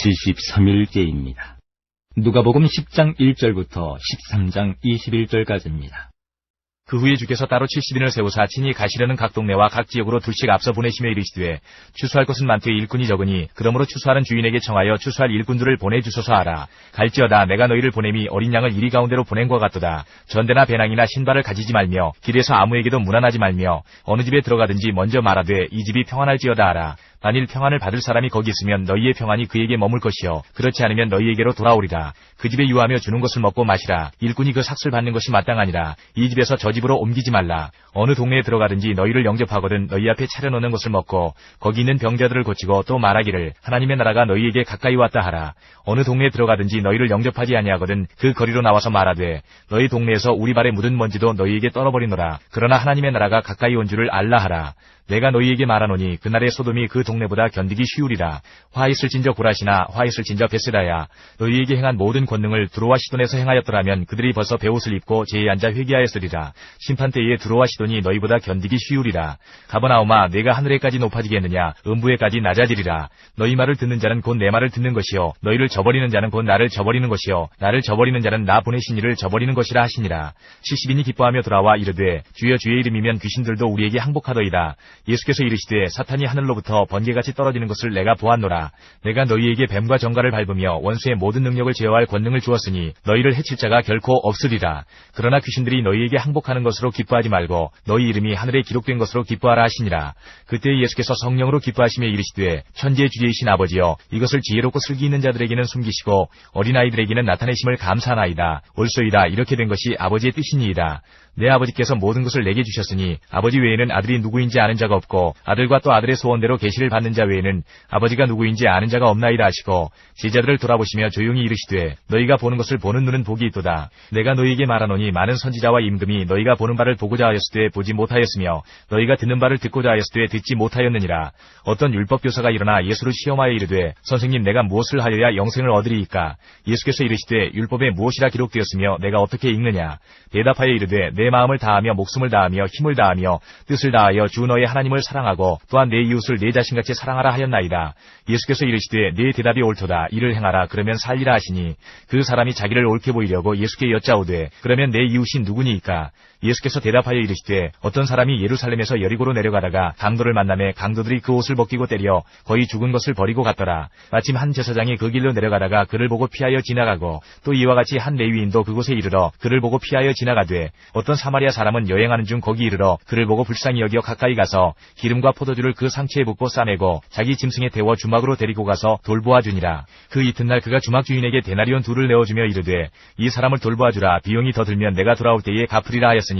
73일째입니다. 누가복음 10장 1절부터 13장 21절까지입니다. 그 후에 주께서 따로 70인을 세우사 친히 가시려는 각 동네와 각 지역으로 둘씩 앞서 보내시며 이르시되 추수할 것은 많되 일꾼이 적으니 그러므로 추수하는 주인에게 청하여 추수할 일꾼들을 보내주소서 하라. 갈지어다 내가 너희를 보냄이 어린 양을 이리 가운데로 보낸 것 같도다. 전대나 배낭이나 신발을 가지지 말며 길에서 아무에게도 문안하지 말며 어느 집에 들어가든지 먼저 말하되 이 집이 평안할지어다 하라. 만일 평안을 받을 사람이 거기 있으면 너희의 평안이 그에게 머물 것이요 그렇지 않으면 너희에게로 돌아오리라. 그 집에 유하며 주는 것을 먹고 마시라. 일꾼이 그 삭슬 받는 것이 마땅하니라. 이 집에서 저 집으로 옮기지 말라. 어느 동네에 들어가든지 너희를 영접하거든 너희 앞에 차려놓는 것을 먹고 거기 있는 병자들을 고치고 또 말하기를 하나님의 나라가 너희에게 가까이 왔다 하라. 어느 동네에 들어가든지 너희를 영접하지 아니하거든 그 거리로 나와서 말하되 너희 동네에서 우리 발에 묻은 먼지도 너희에게 떨어버리노라. 그러나 하나님의 나라가 가까이 온 줄을 알라 하라. 내가 너희에게 말하노니 그날의 소돔이 그 동네보다 견디기 쉬우리라. 화 있을진저 고라시나 화 있을진저 베세다야. 너희에게 행한 모든 권능을 두로와 시돈에서 행하였더라면 그들이 벌써 베옷을 입고 제에 앉아 회개하였으리라. 심판때에 두로와 시돈이 너희보다 견디기 쉬우리라. 가버나움아 내가 하늘에까지 높아지겠느냐 음부에까지 낮아지리라. 너희 말을 듣는 자는 곧 내 말을 듣는 것이요 너희를 저버리는 자는 곧 나를 저버리는 것이요 나를 저버리는 자는 나 보내신 이를 저버리는 것이라 하시니라. 70인이 기뻐하며 돌아와 이르되 주여 주의 이름이면 귀신들도 우리에게 항복하더이다. 예수께서 이르시되 사탄이 하늘로부터 번개같이 떨어지는 것을 내가 보았노라. 내가 너희에게 뱀과 정갈을 밟으며 원수의 모든 능력을 제어할 권능을 주었으니 너희를 해칠 자가 결코 없으리라. 그러나 귀신들이 너희에게 항복하는 것으로 기뻐하지 말고 너희 이름이 하늘에 기록된 것으로 기뻐하라 하시니라. 그때 예수께서 성령으로 기뻐하시며 이르시되 천지의 주제이신 아버지여 이것을 지혜롭고 슬기 있는 자들에게는 숨기시고 어린아이들에게는 나타내심을 감사하나이다. 옳소이다. 이렇게 된 것이 아버지의 뜻이니이다. 내 아버지께서 모든 것을 내게 주셨으니 아버지 외에는 아들이 누구인지 아는 자가 없고 아들과 또 아들의 소원대로 계시를 받는 자 외에는 아버지가 누구인지 아는 자가 없나이다 하시고 제자들을 돌아보시며 조용히 이르시되 너희가 보는 것을 보는 눈은 복이 있도다. 내가 너희에게 말하노니 많은 선지자와 임금이 너희가 보는 바를 보고자 하였을 때 보지 못하였으며 너희가 듣는 바를 듣고자 하였을 때 듣지 못하였느니라. 어떤 율법교사가 일어나 예수를 시험하여 이르되 선생님 내가 무엇을 하여야 영생을 얻으리이까. 예수께서 이르시되 율법에 무엇이라 기록되었으며 내가 어떻게 읽느냐. 대답하여 이르되 내 마음을 다하며 목숨을 다하며 힘을 다하며 뜻을 다하여 주 너의 하나님을 사랑하고 또한 내 이웃을 내 자신같이 사랑하라 하였나이다. 예수께서 이르시되 네 대답이 옳도다. 이를 행하라. 그러면 살리라 하시니 그 사람이 자기를 옳게 보이려고 예수께 여짜오되 그러면 내 이웃이 누구니이까. 예수께서 대답하여 이르시되 어떤 사람이 예루살렘에서 여리고로 내려가다가 강도를 만나매 강도들이 그 옷을 벗기고 때려 거의 죽은 것을 버리고 갔더라. 마침 한 제사장이 그 길로 내려가다가 그를 보고 피하여 지나가고 또 이와 같이 한 레위인도 그곳에 이르러 그를 보고 피하여 지나가되 어떤 사마리아 사람은 여행하는 중 거기 이르러 그를 보고 불쌍히 여겨 가까이 가서 기름과 포도주를 그 상처에 붓고 싸매고 자기 짐승에 태워 주막으로 데리고 가서 돌보아 주니라. 그 이튿날 그가 주막 주인에게 데나리온 2를 내어주며 이르되 이 사람을 돌보아 주라. 비용이 더 들면 내가 돌아올 때에 갚으리라 하였으니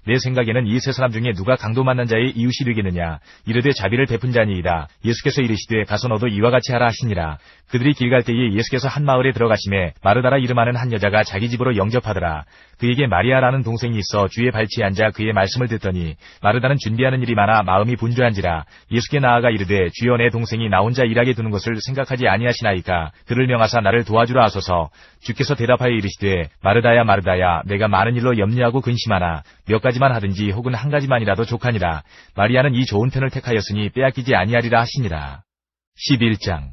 내 생각에는 이 세 사람 중에 누가 강도 만난 자의 이웃이 되겠느냐. 이르되 자비를 베푼 자니이다. 예수께서 이르시되 가서 너도 이와 같이 하라 하시니라. 그들이 길 갈 때에 예수께서 한 마을에 들어가시매 마르다라 이름하는 한 여자가 자기 집으로 영접하더라. 그에게 마리아라는 동생이 있어 주의 발치에 앉아 그의 말씀을 듣더니 마르다는 준비하는 일이 많아 마음이 분주한지라. 예수께 나아가 이르되 주여 내 동생이 나 혼자 일하게 두는 것을 생각하지 아니하시나이까. 그를 명하사 나를 도와주라 하소서. 주께서 대답하여 이르시되 마르다야 마르다야 내가 많은 일로 염려하고 근심하나 몇 가지만 하든지 혹은 한 가지만이라도 족하니라. 마리아는 이 좋은 편을 택하였으니 빼앗기지 아니하리라 하시니라. 11장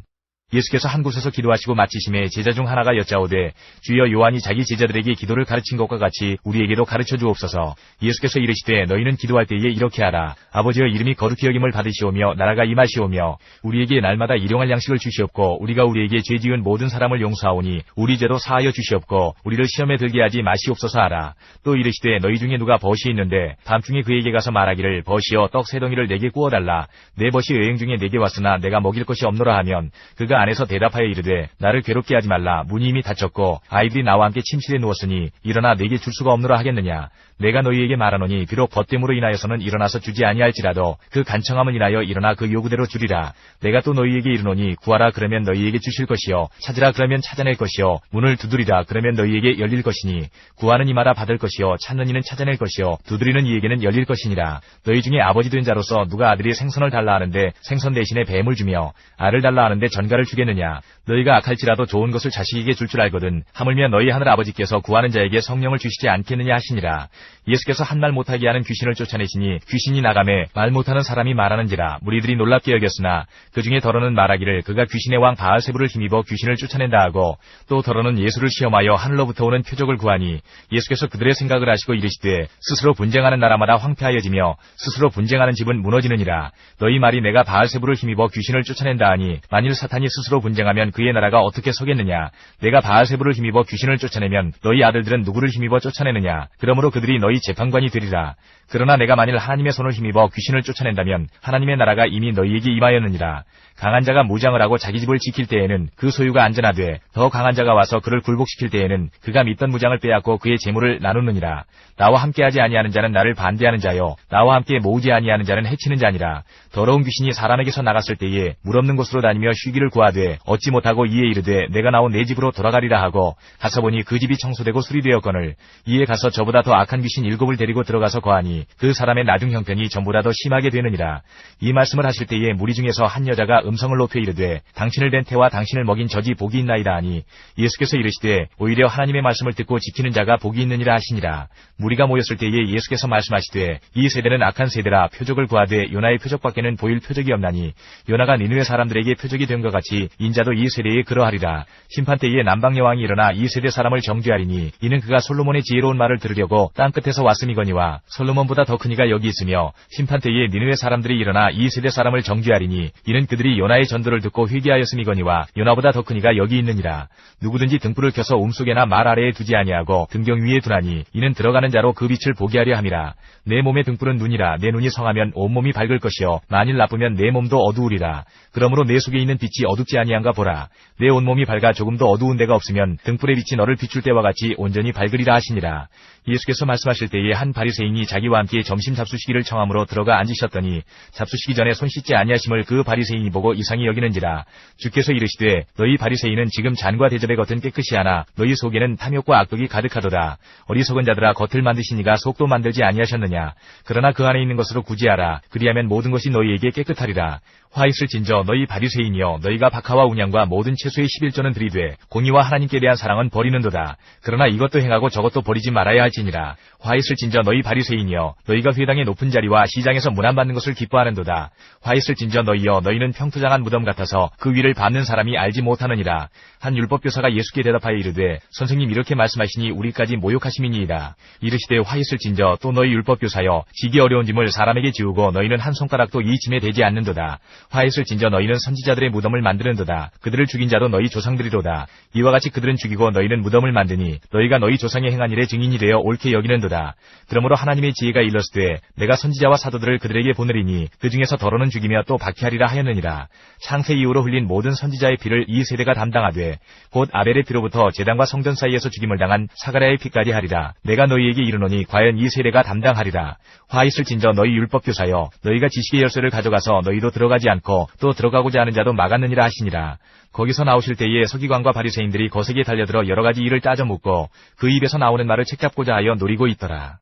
예수께서 한 곳에서 기도하시고 마치심에 제자 중 하나가 여짜오되 주여 요한이 자기 제자들에게 기도를 가르친 것과 같이 우리에게도 가르쳐 주옵소서. 예수께서 이르시되 너희는 기도할 때에 이렇게 하라. 아버지여 이름이 거룩히 여김을 받으시오며 나라가 임하시오며 우리에게 날마다 일용할 양식을 주시옵고 우리가 우리에게 죄 지은 모든 사람을 용서하오니 우리 죄도 사하여 주시옵고 우리를 시험에 들게 하지 마시옵소서 하라. 또 이르시되 너희 중에 누가 벗이 있는데 밤중에 그에게 가서 말하기를 벗이여 떡 3덩이를 내게 구워달라. 내 벗이 여행 중에 내게 왔으나 내가 먹일 것이 없노라 하면 그가 안에서 대답하여 이르되 나를 괴롭게 하지 말라. 문이 이미 닫혔고 아이들이 나와 함께 침실에 누웠으니 일어나 내게 줄 수가 없노라 하겠느냐. 내가 너희에게 말하노니 비록 벗됨으로 인하여서는 일어나서 주지 아니할지라도 그 간청함을 인하여 일어나 그 요구대로 주리라. 내가 또 너희에게 이르노니 구하라 그러면 너희에게 주실 것이요 찾으라 그러면 찾아낼 것이요 문을 두드리라 그러면 너희에게 열릴 것이니 구하는 이마다 받을 것이요 찾는 이는 찾아낼 것이요 두드리는 이에게는 열릴 것이니라. 너희 중에 아버지 된 자로서 누가 아들이 생선을 달라 하는데 생선 대신에 뱀을 주며 알을 달라 하는데 전갈을 주겠느냐? 너희가 악할지라도 좋은 것을 자식에게 줄 줄 알거든 하물며 너희 하늘 아버지께서 구하는 자에게 성령을 주시지 않겠느냐 하시니라. 예수께서 한 말 못하게 하는 귀신을 쫓아내시니 귀신이 나가매 말 못하는 사람이 말하는지라. 무리들이 놀랍게 여겼으나 그 중에 더러는 말하기를 그가 귀신의 왕 바알세불을 힘입어 귀신을 쫓아낸다 하고, 또 더러는 예수를 시험하여 하늘로부터 오는 표적을 구하니 예수께서 그들의 생각을 아시고 이르시되 스스로 분쟁하는 나라마다 황폐하여지며 스스로 분쟁하는 집은 무너지느니라. 너희 말이 내가 바알세불을 힘입어 귀신을 쫓아낸다 하니 만일 사탄이 스스로 분쟁하면 그의 나라가 어떻게 서겠느냐? 내가 바알세불을 힘입어 귀신을 쫓아내면 너희 아들들은 누구를 힘입어 쫓아내느냐? 그러므로 그들이 너희 재판관이 되리라. 그러나 내가 만일 하나님의 손을 힘입어 귀신을 쫓아낸다면 하나님의 나라가 이미 너희에게 임하였느니라. 강한 자가 무장을 하고 자기 집을 지킬 때에는 그 소유가 안전하되 더 강한 자가 와서 그를 굴복시킬 때에는 그가 믿던 무장을 빼앗고 그의 재물을 나누느니라. 나와 함께하지 아니하는 자는 나를 반대하는 자요 나와 함께 모으지 아니하는 자는 해치는 자니라. 더러운 귀신이 사람에게서 나갔을 때에 물 없는 곳으로 다니며 쉬기를 구하되 얻지 못하고 이에 이르되 내가 나온 내 집으로 돌아가리라 하고 가서 보니 그 집이 청소되고 수리되었거늘 이에 가서 저보다 더 악한 귀신 7을 데리고 들어가서 거하니 그 사람의 나중 형편이 전보다 더 심하게 되느니라. 이 말씀을 하실 때에 무리 중에서 한 여자가 음성을 높여 이르되 당신을 댄 태와 당신을 먹인 젖이 복이 있나이다 하니 예수께서 이르시되 오히려 하나님의 말씀을 듣고 지키는 자가 복이 있느니라 하시니라. 무리가 모였을 때에 예수께서 말씀하시되 이 세대는 악한 세대라. 표적을 구하되 요나의 표적밖에는 보일 표적이 없나니 요나가 니느웨 사람들에게 표적이 된 것 같이 인자도 이 세대에 그러하리라. 심판 때에 남방 여왕이 일어나 이 세대 사람을 정죄하리니 이는 그가 솔로몬의 지혜로운 말을 들으려고 땅끝에서 왔음이거니와 솔로몬보다 더 큰 이가 여기 있으며 심판 때에 니느웨 사람들이 일어나 이 세대 사람을 정죄하리니 이는 그들이 요나의 전도를 듣고 회개하였음이거니와 요나보다 더 큰 이가 여기 있느니라. 누구든지 등불을 켜서 움속에나 말 아래에 두지 아니하고 등경 위에 두나니 이는 들어가는 자로 그 빛을 보게 하려 함이라. 내 몸의 등불은 눈이라. 내 눈이 성하면 온몸이 밝을 것이요 만일 나쁘면 내 몸도 어두우리라. 그러므로 내 속에 있는 빛이 어둡지 아니한가 보라. 내 온몸이 밝아 조금도 어두운 데가 없으면 등불의 빛이 너를 비출 때와 같이 온전히 밝으리라 하시니라. 예수께서 말씀하실 때에 한 바리새인이 자기와 함께 점심 잡수시기를 청함으로 들어가 앉으셨더니 잡수시기 전에 손 씻지 아니하심을 그 바리새인이 보고 이상히 여기는지라. 주께서 이르시되 너희 바리새인은 지금 잔과 대접의 겉은 깨끗이 하나 너희 속에는 탐욕과 악독이 가득하도다. 어리석은 자들아, 겉을 만드시니가 속도 만들지 아니하셨느냐? 그러나 그 안에 있는 것으로 구제하라. 그리하면 모든 것이 너희에게 깨끗하리라. 화 있을진저 너희 바리새인이여, 너희가 박하와 운양과 모든 채소의 11조는 들이되 공의와 하나님께 대한 사랑은 버리는도다. 그러나 이것도 행하고 저것도 버리지 말아야 할지니라. 화 있을진저 너희 바리새인이여, 너희가 회당의 높은 자리와 시장에서 문안받는 것을 기뻐하는도다. 화 있을진저 너희여, 너희는 평토장한 무덤 같아서 그 위를 밟는 사람이 알지 못하느니라. 한 율법교사가 예수께 대답하여 이르되 선생님 이렇게 말씀하시니 우리까지 모욕하심이니이다. 이르시되 화 있을진저 또 너희 율법교사여, 지기 어려운 짐을 사람에게 지우고 너희는 한 손가락도 이 짐에 대지 않는도다. 화 있을진저 너희는 선지자들의 무덤을 만드는도다. 그들을 죽인 자도 너희 조상들이로다. 이와 같이 그들은 죽이고 너희는 무덤을 만드니 너희가 너희 조상의 행한 일의 증인이 되어 옳게 여기는도다. 그러므로 하나님의 지혜가 일렀으되 내가 선지자와 사도들을 그들에게 보내리니 그 중에서 더러는 죽이며 또 박해하리라 하였느니라. 창세 이후로 흘린 모든 선지자의 피를 이 세대가 담당하되 곧 아벨의 피로부터 제단과 성전 사이에서 죽임을 당한 사가랴의 피까지 하리라. 내가 너희에게 이르노니 과연 이 세대가 담당하리라. 화 있을진저 너희 율법교사여, 너희가 지식의 열쇠를 가져가서 너희도 들어가지 않고 또 들어가고자 하는 자도 막았느니라 하시니라. 거기서 나오실 때에 서기관과 바리새인들이 거세게 달려들어 여러 가지 일을 따져 묻고 그 입에서 나오는 말을 책잡고자 하여 노리고 있더라.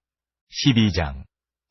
12장.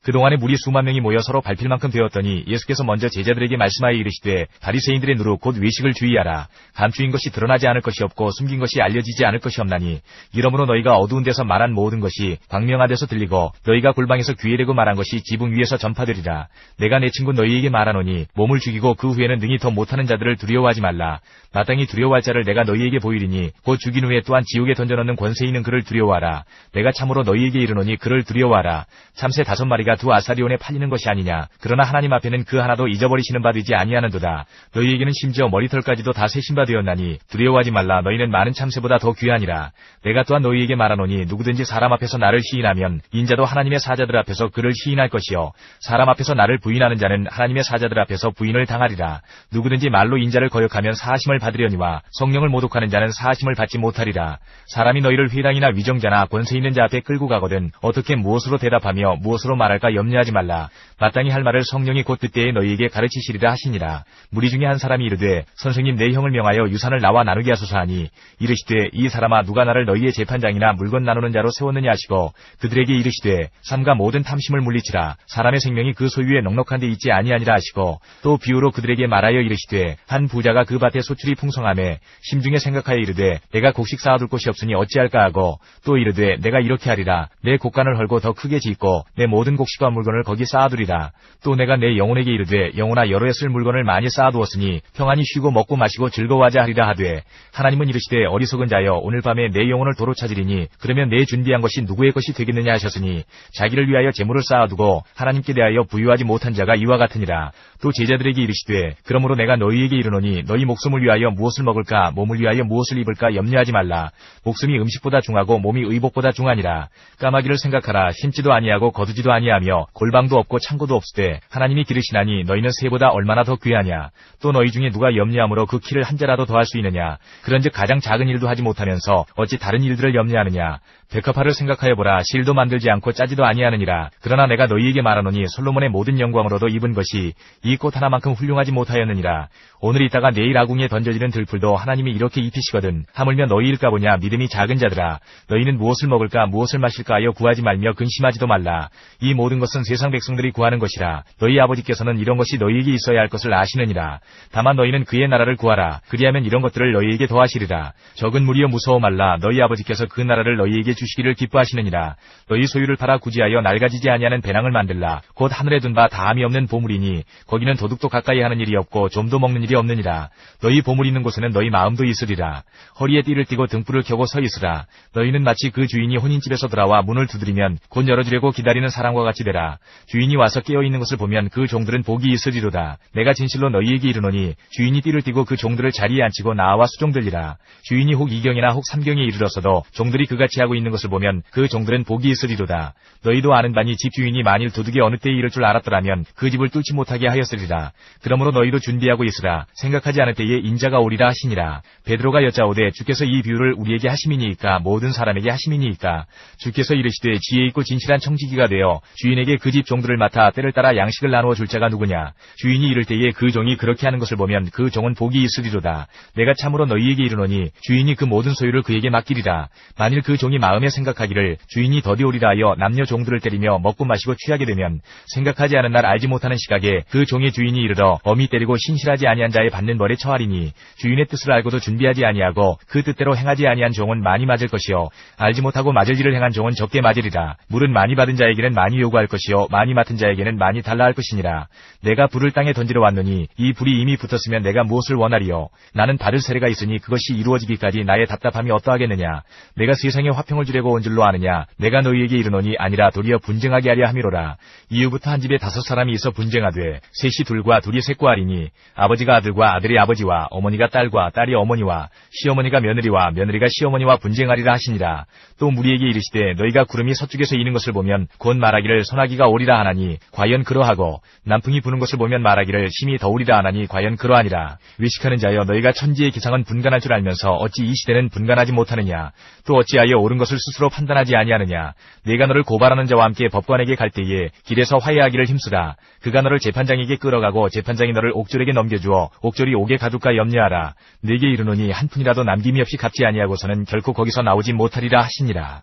그동안에 무리 수만 명이 모여 서로 밟힐 만큼 되었더니 예수께서 먼저 제자들에게 말씀하여 이르시되 바리새인들의 누룩 곧 외식을 주의하라. 감추인 것이 드러나지 않을 것이 없고 숨긴 것이 알려지지 않을 것이 없나니 이러므로 너희가 어두운 데서 말한 모든 것이 광명한 데서 들리고 너희가 골방에서 귀에 대고 말한 것이 지붕 위에서 전파되리라. 내가 내 친구 너희에게 말하노니 몸을 죽이고 그 후에는 능히 더 못하는 자들을 두려워하지 말라. 마땅히 두려워할 자를 내가 너희에게 보이리니 곧 죽인 후에 또한 지옥에 던져넣는 권세 있는 그를 두려워하라. 내가 참으로 너희에게 이르노니 그를 두려워하라. 참새 5마리가 두 아사리온에 팔리는 것이 아니냐. 그러나 하나님 앞에는 그 하나도 잊어버리시는 바 되지 아니하는도다. 너희에게는 심지어 머리털까지도 다 세신 바 되었나니 두려워하지 말라. 너희는 많은 참새보다 더 귀하니라. 내가 또한 너희에게 말하노니 누구든지 사람 앞에서 나를 시인하면 인자도 하나님의 사자들 앞에서 그를 시인할 것이요 사람 앞에서 나를 부인하는 자는 하나님의 사자들 앞에서 부인을 당하리라. 누구든지 말로 인자를 거역하면 사하심을 받으려니와 성령을 모독하는 자는 사하심을 받지 못하리라. 사람이 너희를 회당이나 위정자나 권세 있는 자 앞에 끌고 가거든 어떻게 무엇으로 대답하며 무엇으로 말할까 말까 염려하지 말라. 마땅히 할 말을 성령이 곧 그때에 너희에게 가르치시리라 하시니라. 무리 중에 한 사람이 이르되 선생님 내 형을 명하여 유산을 나와 나누게 하소서 하니 이르시되 이 사람아 누가 나를 너희의 재판장이나 물건 나누는 자로 세웠느냐 하시고 그들에게 이르시되 삼가 모든 탐심을 물리치라. 사람의 생명이 그 소유에 넉넉한 데 있지 아니하니라 하시고 또 비유로 그들에게 말하여 이르시되 한 부자가 그 밭에 소출이 풍성하매 심중에 생각하여 이르되 내가 곡식 쌓아둘 곳이 없으니 어찌할까 하고 또 이르되 내가 이렇게 하리라. 내 곡간을 헐고 더 크게 짓고 내 모든 곡식과 물건을 거기 쌓아두리라. 또 내가 내 영혼에게 이르되 영혼아 여러 해 쓸 물건을 많이 쌓아두었으니 평안히 쉬고 먹고 마시고 즐거워하자 하리라 하되 하나님은 이르시되 어리석은 자여 오늘 밤에 내 영혼을 도로 찾으리니 그러면 내 준비한 것이 누구의 것이 되겠느냐 하셨으니 자기를 위하여 재물을 쌓아두고 하나님께 대하여 부유하지 못한 자가 이와 같으니라. 또 제자들에게 이르시되 그러므로 내가 너희에게 이르노니 너희 목숨을 위하여 무엇을 먹을까 몸을 위하여 무엇을 입을까 염려하지 말라. 목숨이 음식보다 중하고 몸이 의복보다 중하니라. 까마귀를 생각하라. 심지도 아니하고 거두지도 아니하며 골방도 없고 창고도 없으되 하나님이 기르시나니 너희는 새보다 얼마나 더 귀하냐. 또 너희 중에 누가 염려함으로 그 키를 한 자라도 더할 수 있느냐. 그런즉 가장 작은 일도 하지 못하면서 어찌 다른 일들을 염려하느냐. 백합화를 생각하여 보라. 실도 만들지 않고 짜지도 아니하느니라. 그러나 내가 너희에게 말하노니 솔로몬의 모든 영광으로도 입은 것이 이 꽃 하나만큼 훌륭하지 못하였느니라. 오늘 있다가 내일 아궁이에 던져지는 들풀도 하나님이 이렇게 입히시거든. 하물며 너희일까 보냐. 믿음이 작은 자들아. 너희는 무엇을 먹을까 무엇을 마실까 하여 구하지 말며 근심하지도 말라. 이 모든 것은 세상 백성들이 구하는 것이라. 너희 아버지께서는 이런 것이 너희에게 있어야 할 것을 아시느니라. 다만 너희는 그의 나라를 구하라. 그리하면 이런 것들을 너희에게 더하시리라. 적은 무리여 무서워 말라. 너희 아버지께서 그 나라를 너희에게 주시기를 기뻐하시느니라. 너희 소유를 팔아 구지하여 낡아지지 아니하는 배낭을 만들라. 곧 하늘에 둔 바 다함이 없는 보물이니 거기는 도둑도 가까이 하는 일이 없고 좀도 먹는 일이 없느니라. 너희 보물 있는 곳에는 너희 마음도 있으리라. 허리에 띠를 띠고 등불을 켜고 서 있으라. 너희는 마치 그 주인이 혼인집에서 돌아와 문을 두드리면 곧 열어주려고 기다리는 사람과 같이 되라. 주인이 와서 깨어있는 것을 보면 그 종들은 복이 있으리로다. 내가 진실로 너희에게 이르노니 주인이 띠를 띠고 그 종들을 자리에 앉히고 나와 수종들리라. 주인이 혹 2경이나 혹 3경에 이르렀어도 종들이 그같이 하고 있는 것을 보면 그 종들은 복이 있으리로다. 너희도 아는 바니 집 주인이 만일 도둑이 어느 때에 이를 줄 알았더라면 그 집을 뚫지 못하게 하였으리라. 그러므로 너희도 준비하고 있으라. 생각하지 않을 때에 인자가 오리라 하시니라. 베드로가 여짜오되 주께서 이 비유를 우리에게 하심이니이까 모든 사람에게 하심이니이까. 주께서 이르시되 지혜 있고 진실한 청지기가 되어 주인에게 그 집 종들을 맡아 때를 따라 양식을 나누어 줄 자가 누구냐. 주인이 이를 때에 그 종이 그렇게 하는 것을 보면 그 종은 복이 있으리로다. 내가 참으로 너희에게 이르노니 주인이 그 모든 소유를 그에게 맡기리라. 만일 그 종이 마음에 생각하기를 주인이 더디 오리라 하여 남녀 종들을 때리며 먹고 마시고 취하게 되면 생각하지 않은 날 알지 못하는 시각에 그 종의 주인이 이르러 엄히 때리고 신실하지 아니한 자의 받는 벌에 처하리니 주인의 뜻을 알고도 준비하지 아니하고 그 뜻대로 행하지 아니한 종은 많이 맞을 것이요 알지 못하고 맞을 일을 행한 종은 적게 맞으리라. 물은 많이 받은 자에게는 많이 요구할 것이요 많이 맡은 자에게는 많이 달라 할 것이니라. 내가 불을 땅에 던지러 왔노니 이 불이 이미 붙었으면 내가 무엇을 원하리요. 나는 받을 세례가 있으니 그것이 이루어지기까지 나의 답답함이 어떠하겠느냐. 내가 세상에 화평을 주려고 온 줄로 아느냐. 내가 너희에게 이르노니 아니라 도리어 분쟁하게 하려 함이로라. 이후부터 한 집에 5 있어 분쟁하되 셋이 둘과 둘이 셋과 하리니 아버지가 아들과 아들이 아버지와 어머니가 딸과 딸이 어머니와 시어머니가 며느리와 며느리가 시어머니와 분쟁하리라 하시니라. 또 무리에게 이르시되 너희가 구름이 서쪽에서 이는 것을 보면 곧 말하기를 소나기가 오리라 하나니 과연 그러하고 남풍이 부는 것을 보면 말하기를 심히 더우리라 하나니 과연 그러하니라. 외식하는 자여 너희가 천지의 기상은 분간할 줄 알면서 어찌 이 시대는 분간하지 못하느냐. 또 어찌하여 옳은 것을 스스로 판단하지 아니하느냐. 내가 너를 고발하는 자와 함께 법관에게 갈 때에 길에서 화해하기를 힘쓰라. 그가 너를 재판장에게 끌어가고 재판장이 너를 옥졸에게 넘겨주어 옥졸이 옥에 가둘까 염려하라. 내게 이르노니 한 푼이라도 남김이 없이 갚지 아니하고서는 결코 거기서 나오지 못하리라 하시니라.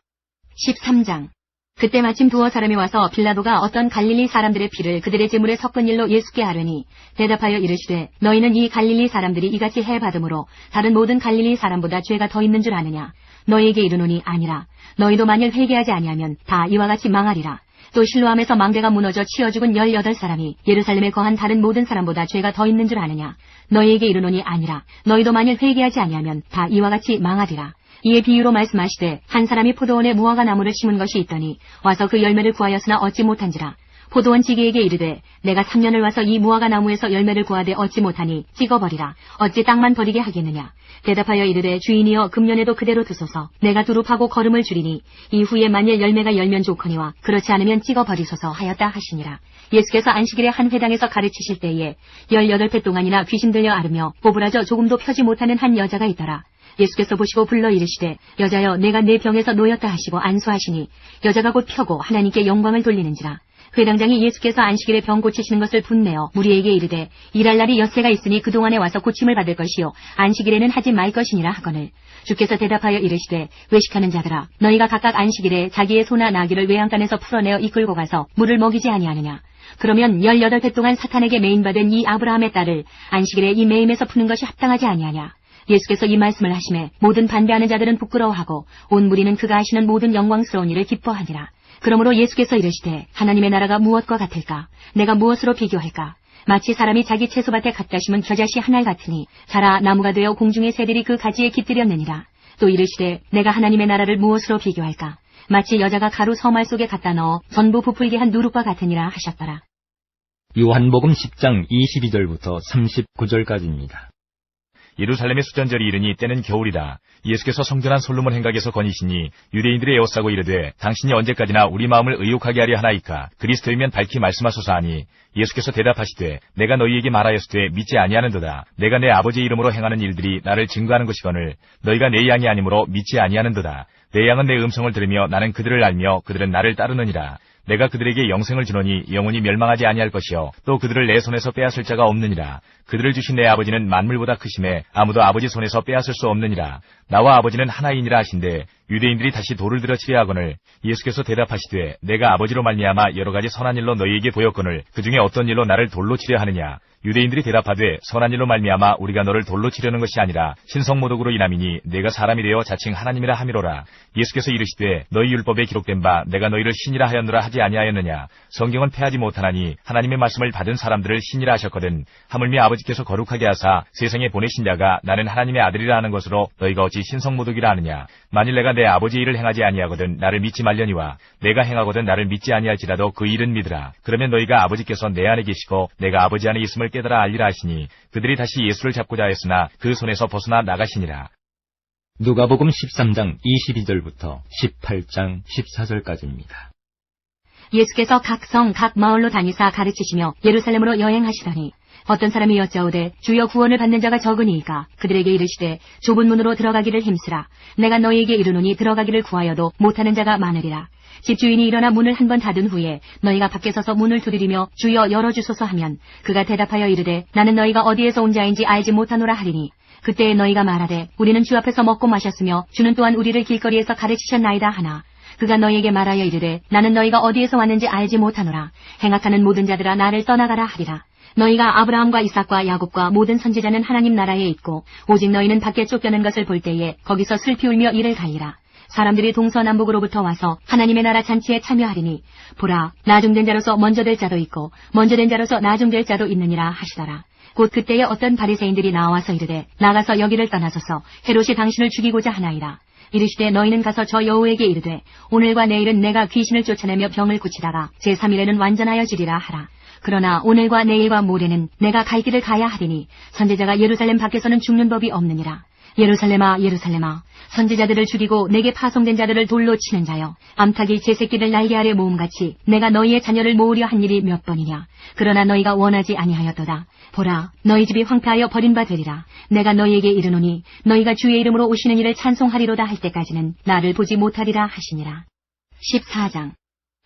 13장. 그때 마침 두어 사람이 와서 빌라도가 어떤 갈릴리 사람들의 피를 그들의 제물에 섞은 일로 예수께 하려니 대답하여 이르시되 너희는 이 갈릴리 사람들이 이같이 해받음으로 다른 모든 갈릴리 사람보다 죄가 더 있는 줄 아느냐. 너희에게 이르노니 아니라. 너희도 만일 회개하지 아니하면 다 이와 같이 망하리라. 또 실로암에서 망대가 무너져 치어 죽은 18사람이 예루살렘에 거한 다른 모든 사람보다 죄가 더 있는 줄 아느냐. 너희에게 이르노니 아니라. 너희도 만일 회개하지 아니하면 다 이와 같이 망하리라. 이에 비유로 말씀하시되 한 사람이 포도원에 무화과 나무를 심은 것이 있더니 와서 그 열매를 구하였으나 얻지 못한지라. 포도원 지기에게 이르되 내가 3년을 와서 이 무화과 나무에서 열매를 구하되 얻지 못하니 찍어버리라. 어찌 땅만 버리게 하겠느냐. 대답하여 이르되 주인이여 금년에도 그대로 두소서. 내가 두릅하고 거름을 줄이니 이후에 만일 열매가 열면 좋거니와 그렇지 않으면 찍어버리소서 하였다 하시니라. 예수께서 안식일에 한 회당에서 가르치실 때에 18배 동안이나 귀신 들려 앓으며 꼬부라져 조금도 펴지 못하는 한 여자가 있더라. 예수께서 보시고 불러 이르시되 여자여 내가 내 병에서 놓였다 하시고 안수하시니 여자가 곧 펴고 하나님께 영광을 돌리는지라. 회당장이 예수께서 안식일에 병 고치시는 것을 분내어 무리에게 이르되 일할 날이 엿새가 있으니 그동안에 와서 고침을 받을 것이요 안식일에는 하지 말 것이니라 하거늘 주께서 대답하여 이르시되 외식하는 자들아 너희가 각각 안식일에 자기의 소나 나귀를 외양간에서 풀어내어 이끌고 가서 물을 먹이지 아니하느냐 그러면 18해 동안 사탄에게 매인받은 이 아브라함의 딸을 안식일에 이 매임에서 푸는 것이 합당하지 아니하냐. 예수께서 이 말씀을 하시매 모든 반대하는 자들은 부끄러워하고 온 무리는 그가 하시는 모든 영광스러운 일을 기뻐하니라. 그러므로 예수께서 이르시되 하나님의 나라가 무엇과 같을까? 내가 무엇으로 비교할까? 마치 사람이 자기 채소밭에 갖다 심은 겨자씨 한 알 같으니 자라 나무가 되어 공중의 새들이 그 가지에 깃들였느니라. 또 이르시되 내가 하나님의 나라를 무엇으로 비교할까? 마치 여자가 가루 서말 속에 갖다 넣어 전부 부풀게 한 누룩과 같으니라 하셨더라. 요한복음 10장 22절부터 39절까지입니다. 예루살렘의 수전절이 이르니 때는 겨울이다. 예수께서 성전한 솔로몬 행각에서 거니시니 유대인들이 에워싸고 이르되 당신이 언제까지나 우리 마음을 의욕하게 하려 하나이까? 그리스도이면 밝히 말씀하소서 하니 예수께서 대답하시되 내가 너희에게 말하였으되 믿지 아니하는도다. 내가 내 아버지의 이름으로 행하는 일들이 나를 증거하는 것이거늘 너희가 내 양이 아니므로 믿지 아니하는도다. 내 양은 내 음성을 들으며 나는 그들을 알며 그들은 나를 따르느니라. 내가 그들에게 영생을 주노니 영원히 멸망하지 아니할 것이요 또 그들을 내 손에서 빼앗을 자가 없느니라. 그들을 주신 내 아버지는 만물보다 크심에 아무도 아버지 손에서 빼앗을 수 없느니라. 나와 아버지는 하나이니라 하신대 유대인들이 다시 돌을 들어 치려 하거늘 예수께서 대답하시되 내가 아버지로 말미암아 여러 가지 선한 일로 너희에게 보였거늘 그 중에 어떤 일로 나를 돌로 치려 하느냐. 유대인들이 대답하되 선한 일로 말미암아 우리가 너를 돌로 치려는 것이 아니라 신성모독으로 인함이니 내가 사람이 되어 자칭 하나님이라 함이로라. 예수께서 이르시되 너희 율법에 기록된 바 내가 너희를 신이라 하였노라 하지 아니하였느냐. 성경은 패하지 못하나니 하나님의 말씀을 받은 사람들을 신이라 하셨거든. 하물며 아버지께서 거룩하게 하사 세상에 보내신 자가 나는 하나님의 아들이라 하는 것으로 너희가 어찌 신성모독이라 하느냐. 만일 내가 내 아버지의 일을 행하지 아니하거든 나를 믿지 말려니와 내가 행하거든 나를 믿지 아니할지라도 그 일은 믿으라. 그러면 너희가 아버지께서 내 안에 계시고 내가 아버지 안에 있음을 깨달아 알리라 하시니 그들이 다시 예수를 잡고자 하였으나 그 손에서 벗어나 나가시니라. 누가복음 13장 22절부터 18장 14절까지입니다. 예수께서 각 성, 각 마을로 다니사 가르치시며 예루살렘으로 여행하시더니 어떤 사람이 여짜오되 주여 구원을 받는 자가 적으니이까 그들에게 이르시되 좁은 문으로 들어가기를 힘쓰라. 내가 너희에게 이르노니 들어가기를 구하여도 못하는 자가 많으리라. 집주인이 일어나 문을 한 번 닫은 후에 너희가 밖에 서서 문을 두드리며 주여 열어주소서 하면 그가 대답하여 이르되 나는 너희가 어디에서 온 자인지 알지 못하노라 하리니 그때에 너희가 말하되 우리는 주 앞에서 먹고 마셨으며 주는 또한 우리를 길거리에서 가르치셨나이다 하나 그가 너희에게 말하여 이르되 나는 너희가 어디에서 왔는지 알지 못하노라. 행악하는 모든 자들아 나를 떠나가라 하리라. 너희가 아브라함과 이삭과 야곱과 모든 선지자는 하나님 나라에 있고 오직 너희는 밖에 쫓겨난 것을 볼 때에 거기서 슬피 울며 이를 갈리라. 사람들이 동서남북으로부터 와서 하나님의 나라 잔치에 참여하리니 보라 나중된 자로서 먼저 될 자도 있고 먼저 된 자로서 나중될 자도 있느니라 하시더라. 곧 그때에 어떤 바리새인들이 나와서 이르되 나가서 여기를 떠나소서 헤롯이 당신을 죽이고자 하나이다. 이르시되 너희는 가서 저 여우에게 이르되 오늘과 내일은 내가 귀신을 쫓아내며 병을 고치다가 제3일에는 완전하여지리라 하라. 그러나 오늘과 내일과 모레는 내가 갈 길을 가야 하리니 선지자가 예루살렘 밖에서는 죽는 법이 없느니라. 예루살렘아 예루살렘아 선지자들을 죽이고 내게 파송된 자들을 돌로 치는 자여 암탉이 제 새끼를 날개 아래 모음같이 내가 너희의 자녀를 모으려 한 일이 몇 번이냐. 그러나 너희가 원하지 아니하였도다. 보라 너희 집이 황폐하여 버린 바 되리라. 내가 너희에게 이르노니 너희가 주의 이름으로 오시는 이를 찬송하리로다 할 때까지는 나를 보지 못하리라 하시니라. 14장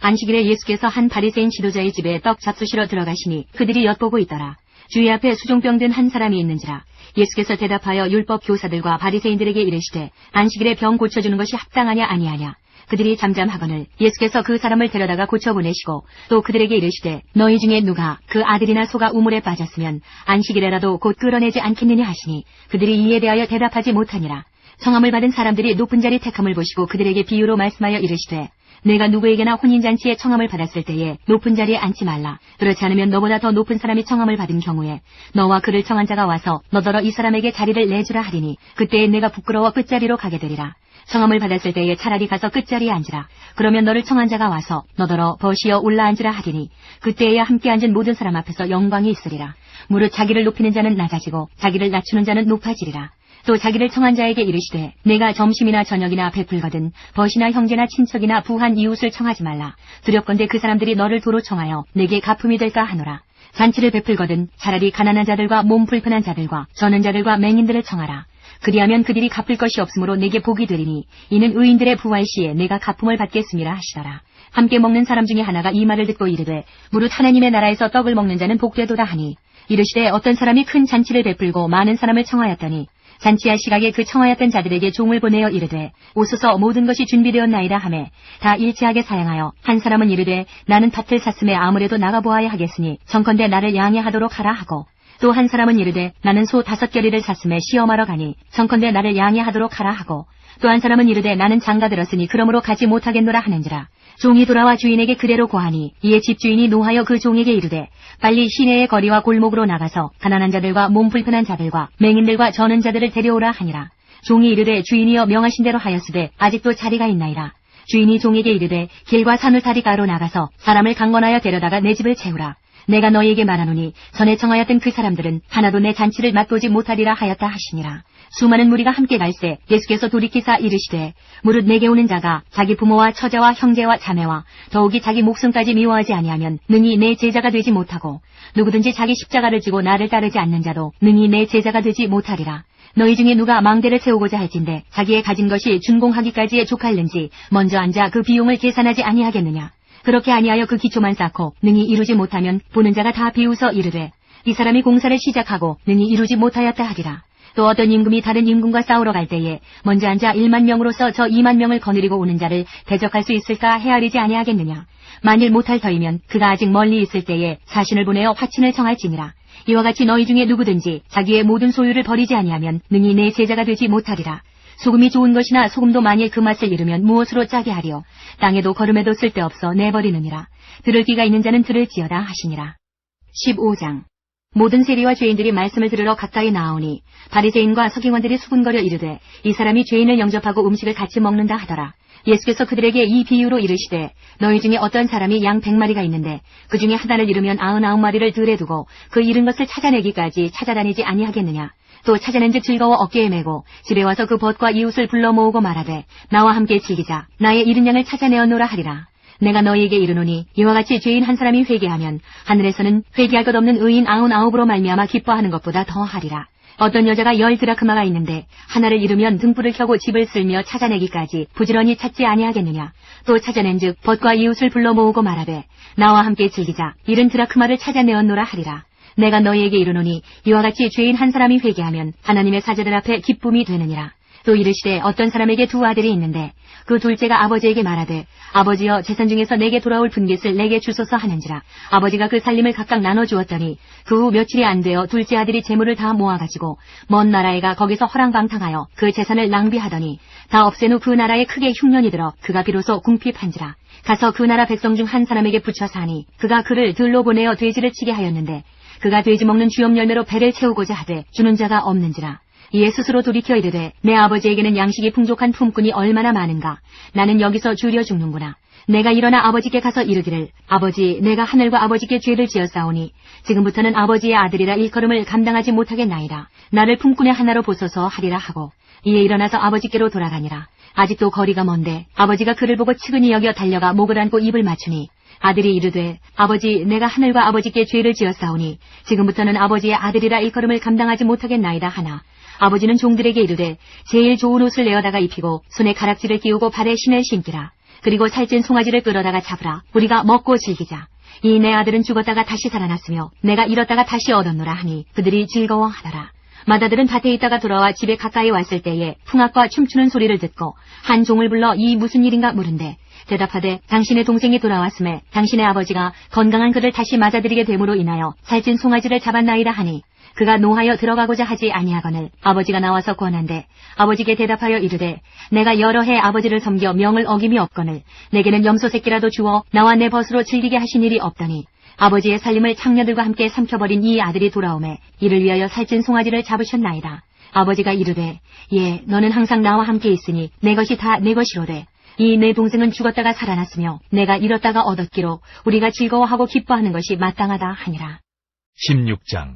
안식일에 예수께서 한 바리새인 지도자의 집에 떡 잡수시러 들어가시니 그들이 엿보고 있더라. 주의 앞에 수종병 든 한 사람이 있는지라. 예수께서 대답하여 율법 교사들과 바리새인들에게 이르시되 안식일에 병 고쳐주는 것이 합당하냐 아니하냐. 그들이 잠잠하거늘 예수께서 그 사람을 데려다가 고쳐보내시고 또 그들에게 이르시되 너희 중에 누가 그 아들이나 소가 우물에 빠졌으면 안식일에라도 곧 끌어내지 않겠느냐 하시니 그들이 이에 대하여 대답하지 못하니라. 청함을 받은 사람들이 높은 자리 택함을 보시고 그들에게 비유로 말씀하여 이르시되 내가 누구에게나 혼인잔치에 청함을 받았을 때에 높은 자리에 앉지 말라. 그렇지 않으면 너보다 더 높은 사람이 청함을 받은 경우에 너와 그를 청한 자가 와서 너더러 이 사람에게 자리를 내주라 하리니 그때에 내가 부끄러워 끝자리로 가게 되리라. 청함을 받았을 때에 차라리 가서 끝자리에 앉으라. 그러면 너를 청한 자가 와서 너더러 버시어 올라앉으라 하리니 그때에야 함께 앉은 모든 사람 앞에서 영광이 있으리라. 무릇 자기를 높이는 자는 낮아지고 자기를 낮추는 자는 높아지리라. 또 자기를 청한 자에게 이르시되 내가 점심이나 저녁이나 베풀거든 벗이나 형제나 친척이나 부한 이웃을 청하지 말라. 두렵건대 그 사람들이 너를 도로 청하여 내게 가품이 될까 하노라. 잔치를 베풀거든 차라리 가난한 자들과 몸 불편한 자들과 저는 자들과 맹인들을 청하라. 그리하면 그들이 갚을 것이 없으므로 내게 복이 되리니 이는 의인들의 부활 시에 내가 갚음을 받겠음이라 하시더라. 함께 먹는 사람 중에 하나가 이 말을 듣고 이르되 무릇 하나님의 나라에서 떡을 먹는 자는 복되도다 하니 이르시되 어떤 사람이 큰 잔치를 베풀고 많은 사람을 청하였더니 잔치할 시각에 그 청하였던 자들에게 종을 보내어 이르되 오소서 모든 것이 준비되었나이다 하매 다 일치하게 사양하여 한 사람은 이르되 나는 밭을 샀음에 아무래도 나가보아야 하겠으니 정컨대 나를 양해하도록 하라 하고 또 한 사람은 이르되 나는 소 5겨리를 샀음에 시험하러 가니 정컨대 나를 양해하도록 하라 하고 또 한 사람은 이르되 나는 장가 들었으니 그러므로 가지 못하겠노라 하는지라. 종이 돌아와 주인에게 그대로 고하니 이에 집주인이 노하여 그 종에게 이르되 빨리 시내의 거리와 골목으로 나가서 가난한 자들과 몸 불편한 자들과 맹인들과 저는 자들을 데려오라 하니라. 종이 이르되 주인이여 명하신 대로 하였으되 아직도 자리가 있나이다. 주인이 종에게 이르되 길과 산울타리가로 나가서 사람을 강건하여 데려다가 내 집을 채우라. 내가 너희에게 말하노니 전에 청하였던 그 사람들은 하나도 내 잔치를 맛보지 못하리라 하였다 하시니라. 수많은 무리가 함께 갈새 예수께서 돌이키사 이르시되 무릇 내게 오는 자가 자기 부모와 처자와 형제와 자매와 더욱이 자기 목숨까지 미워하지 아니하면 능히 내 제자가 되지 못하고 누구든지 자기 십자가를 지고 나를 따르지 않는 자도 능히 내 제자가 되지 못하리라. 너희 중에 누가 망대를 세우고자 할진대 자기의 가진 것이 준공하기까지에 족할는지 먼저 앉아 그 비용을 계산하지 아니하겠느냐. 그렇게 아니하여 그 기초만 쌓고 능히 이루지 못하면 보는 자가 다 비웃어 이르되 이 사람이 공사를 시작하고 능히 이루지 못하였다 하리라. 또 어떤 임금이 다른 임금과 싸우러 갈 때에 먼저 앉아 1만 명으로서 저 2만 명을 거느리고 오는 자를 대적할 수 있을까 헤아리지 아니하겠느냐. 만일 못할 터이면 그가 아직 멀리 있을 때에 사신을 보내어 화친을 청할지니라. 이와 같이 너희 중에 누구든지 자기의 모든 소유를 버리지 아니하면 능히 내 제자가 되지 못하리라. 소금이 좋은 것이나 소금도 만일 그 맛을 잃으면 무엇으로 짜게 하리요. 땅에도 거름에도 쓸데없어 내버리느니라. 들을 귀가 있는 자는 들을지어다 하시니라. 15장. 모든 세리와 죄인들이 말씀을 들으러 가까이 나오니 바리새인과 서기관들이 수군거려 이르되 이 사람이 죄인을 영접하고 음식을 같이 먹는다 하더라. 예수께서 그들에게 이 비유로 이르시되 너희 중에 어떤 사람이 양 100마리가 있는데 그 중에 하나를 잃으면 99마리를 들에 두고 그 잃은 것을 찾아내기까지 찾아다니지 아니하겠느냐. 또 찾아낸즉 즐거워 어깨에 메고 집에 와서 그 벗과 이웃을 불러 모으고 말하되 나와 함께 즐기자. 나의 잃은 양을 찾아내었노라 하리라. 내가 너희에게 이르노니 이와 같이 죄인 한 사람이 회개하면 하늘에서는 회개할 것 없는 의인 99으로 말미암아 기뻐하는 것보다 더하리라. 어떤 여자가 10드라크마가 있는데 하나를 잃으면 등불을 켜고 집을 쓸며 찾아내기까지 부지런히 찾지 아니하겠느냐. 또 찾아낸즉 벗과 이웃을 불러 모으고 말하되 나와 함께 즐기자. 70드라크마를 찾아내었노라 하리라. 내가 너희에게 이르노니 이와 같이 죄인 한 사람이 회개하면 하나님의 사자들 앞에 기쁨이 되느니라. 또 이르시되 어떤 사람에게 2 아들이 있는데 그 둘째가 아버지에게 말하되 아버지여 재산 중에서 내게 돌아올 분깃을 내게 주소서 하는지라. 아버지가 그 살림을 각각 나눠주었더니 그 후 며칠이 안 되어 둘째 아들이 재물을 다 모아가지고 먼 나라에 가 거기서 허랑방탕하여 그 재산을 낭비하더니 다 없앤 후 그 나라에 크게 흉년이 들어 그가 비로소 궁핍한지라. 가서 그 나라 백성 중 한 사람에게 붙여 사니 그가 그를 들로 보내어 돼지를 치게 하였는데 그가 돼지 먹는 주염 열매로 배를 채우고자 하되 주는 자가 없는지라. 이에 스스로 돌이켜 이르되 내 아버지에게는 양식이 풍족한 품꾼이 얼마나 많은가. 나는 여기서 줄여 죽는구나. 내가 일어나 아버지께 가서 이르기를 아버지 내가 하늘과 아버지께 죄를 지었사오니 지금부터는 아버지의 아들이라 일컬음을 감당하지 못하겠나이다. 나를 품꾼의 하나로 보소서 하리라 하고 이에 일어나서 아버지께로 돌아가니라. 아직도 거리가 먼데 아버지가 그를 보고 측은히 여겨 달려가 목을 안고 입을 맞추니 아들이 이르되 아버지 내가 하늘과 아버지께 죄를 지었사오니 지금부터는 아버지의 아들이라 일컬음을 감당하지 못하겠나이다 하나 아버지는 종들에게 이르되 제일 좋은 옷을 내어다가 입히고 손에 가락지를 끼우고 발에 신을 신기라. 그리고 살찐 송아지를 끌어다가 잡으라. 우리가 먹고 즐기자. 이 내 아들은 죽었다가 다시 살아났으며 내가 잃었다가 다시 얻었노라 하니 그들이 즐거워하더라. 맏아들은 밭에 있다가 돌아와 집에 가까이 왔을 때에 풍악과 춤추는 소리를 듣고 한 종을 불러 이 무슨 일인가 물은데 대답하되 당신의 동생이 돌아왔음에 당신의 아버지가 건강한 그를 다시 맞아들이게 됨으로 인하여 살찐 송아지를 잡았나이다 하니 그가 노하여 들어가고자 하지 아니하거늘 아버지가 나와서 권한대 아버지께 대답하여 이르되 내가 여러 해 아버지를 섬겨 명을 어김이 없거늘 내게는 염소 새끼라도 주어 나와 내 벗으로 즐기게 하신 일이 없더니 아버지의 살림을 창녀들과 함께 삼켜버린 이 아들이 돌아오매 이를 위하여 살찐 송아지를 잡으셨나이다. 아버지가 이르되 예 너는 항상 나와 함께 있으니 내 것이 다 내 것이로되 이 내 동생은 죽었다가 살아났으며 내가 잃었다가 얻었기로 우리가 즐거워하고 기뻐하는 것이 마땅하다 하니라. 16장.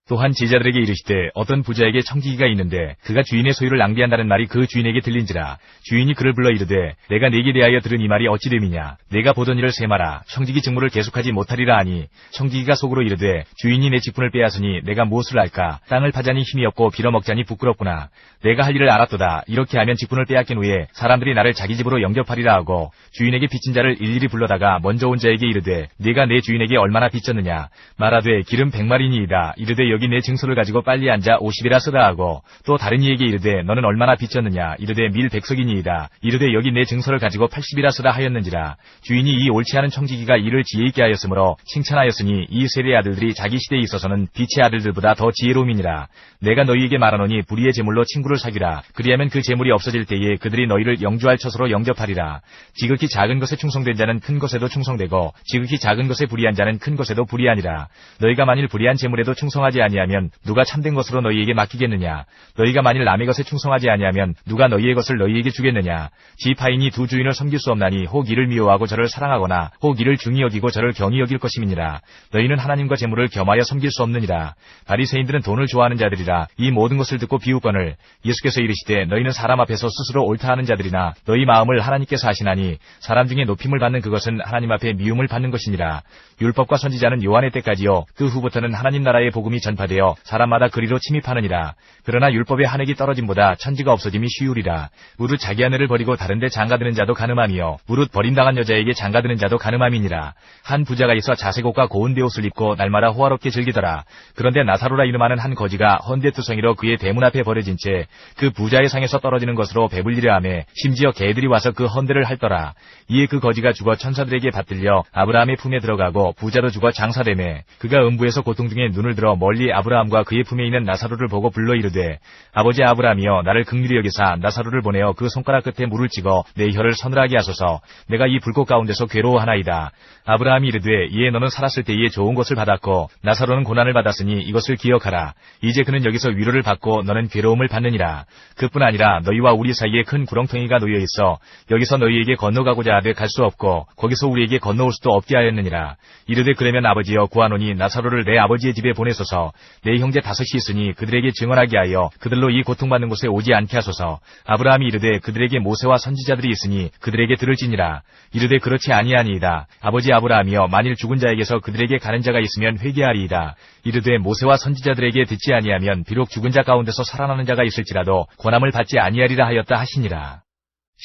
또한 제자들에게 이르시되 어떤 부자에게 청지기가 있는데 그가 주인의 소유를 낭비한다는 말이 그 주인에게 들린지라. 주인이 그를 불러 이르되 내가 네게 대하여 들은 이 말이 어찌 됨이냐. 내가 보던 일을 세마라. 청지기 직무를 계속하지 못하리라 하니 청지기가 속으로 이르되 주인이 내 직분을 빼앗으니 내가 무엇을 할까. 땅을 파자니 힘이 없고 빌어먹자니 부끄럽구나. 내가 할 일을 알았도다. 이렇게 하면 직분을 빼앗긴 후에 사람들이 나를 자기 집으로 영접하리라 하고 주인에게 빚진 자를 일일이 불러다가 먼저 온 자에게 이르되 네가 내 주인에게 얼마나 빚졌느냐. 말하되 기름 100마리니이다. 이르되 여기 내 증서를 가지고 빨리 앉아 50이라 쓰라 하고 또 다른 이에게 이르되 너는 얼마나 빚졌느냐. 이르되 밀 100석이니이다. 이르되 여기 내 증서를 가지고 80이라 쓰라 하였는지라. 주인이 이 옳지 않은 청지기가 이를 지혜 있게 하였으므로 칭찬하였으니 이 세례 아들들이 자기 시대에 있어서는 빛의 아들들보다 더 지혜로움이니라. 내가 너희에게 말하노니 불의의 제물로 친구를 사귀라. 그리하면 그 제물이 없어질 때에 그들이 너희를 영주할 처소로 영접하리라. 지극히 작은 것에 충성된 자는 큰 것에도 충성되고 지극히 작은 것에 불의한 자는 큰 것에도 불의하니라. 너희가 만일 불의한 제물에도 충성하지 아니하면 누가 참된 것으로 너희에게 맡기겠느냐. 너희가 만일 남의 것에 충성하지 아니하면 누가 너희의 것을 너희에게 주겠느냐. 지파인이 두 주인을 섬길 수 없나니 혹 이를 미워하고 저를 사랑하거나 혹 이를 중히 여기고 저를 경히 여길 것임이니라. 너희는 하나님과 제물을 겸하여 섬길 수 없느니라. 바리새인들은 돈을 좋아하는 자들이라. 이 모든 것을 듣고 비웃거늘 예수께서 이르시되 너희는 사람 앞에서 스스로 옳다 하는 자들이나 너희 마음을 하나님께서 하시나니 사람 중에 높임을 받는 그것은 하나님 앞에 미움을 받는 것이니라. 율법과 선지자는 요한의 때까지요 그 후부터는 하나님 나라의 복음이 전파되어 사람마다 그리로 침입하느니라. 그러나 율법의 한 획이 떨어짐보다 천지가 없어짐이 쉬우리라. 무릇 자기 아내를 버리고 다른 데 장가드는 자도 가늠함이요 무릇 버림당한 여자에게 장가드는 자도 가늠함이니라. 한 부자가 있어 자색옷과 고운 베옷을 입고 날마다 호화롭게 즐기더라. 그런데 나사로라 이름하는 한 거지가 헌데투성이로 그의 대문 앞에 버려진 채 그 부자의 상에서 떨어지는 것으로 배불리려 하며 심지어 개들이 와서 그 헌데를 핥더라. 이에 그 거지가 죽어 천사들에게 받들려 아브라함의 품에 들어가고 부자도 죽어 장사되매 그가 음부에서 고통 중에 눈을 들어 멀리 아브라함과 그의 품에 있는 나사로를 보고 불러 이르되 아버지 아브라함이여 나를 긍휼히 여기사 나사로를 보내어 그 손가락 끝에 물을 찍어 내 혀를 서늘하게 하소서. 내가 이 불꽃 가운데서 괴로워하나이다. 아브라함이 이르되 이에 너는 살았을 때에 좋은 것을 받았고 나사로는 고난을 받았으니 이것을 기억하라. 이제 그는 여기서 위로를 받고 너는 괴로움을 받느니라. 그뿐 아니라 너희와 우리 사이에 큰 구렁텅이가 놓여 있어 여기서 너희에게 건너가고자 하되 갈 수 없고 거기서 우리에게 건너올 수도 없게 하였느니라. 이르되 그러면 아버지여 구하노니 나사로를 내 아버지의 집에 보내소서. 내 형제 5이 있으니 그들에게 증언하게 하여 그들로 이 고통받는 곳에 오지 않게 하소서. 아브라함이 이르되 그들에게 모세와 선지자들이 있으니 그들에게 들을지니라. 이르되 그렇지 아니하니이다. 아버지 아브라함이여 만일 죽은 자에게서 그들에게 가는 자가 있으면 회개하리이다. 이르되 모세와 선지자들에게 듣지 아니하면 비록 죽은 자 가운데서 살아나는 자가 있을지라도 권함을 받지 아니하리라 하였다 하시니라.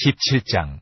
17장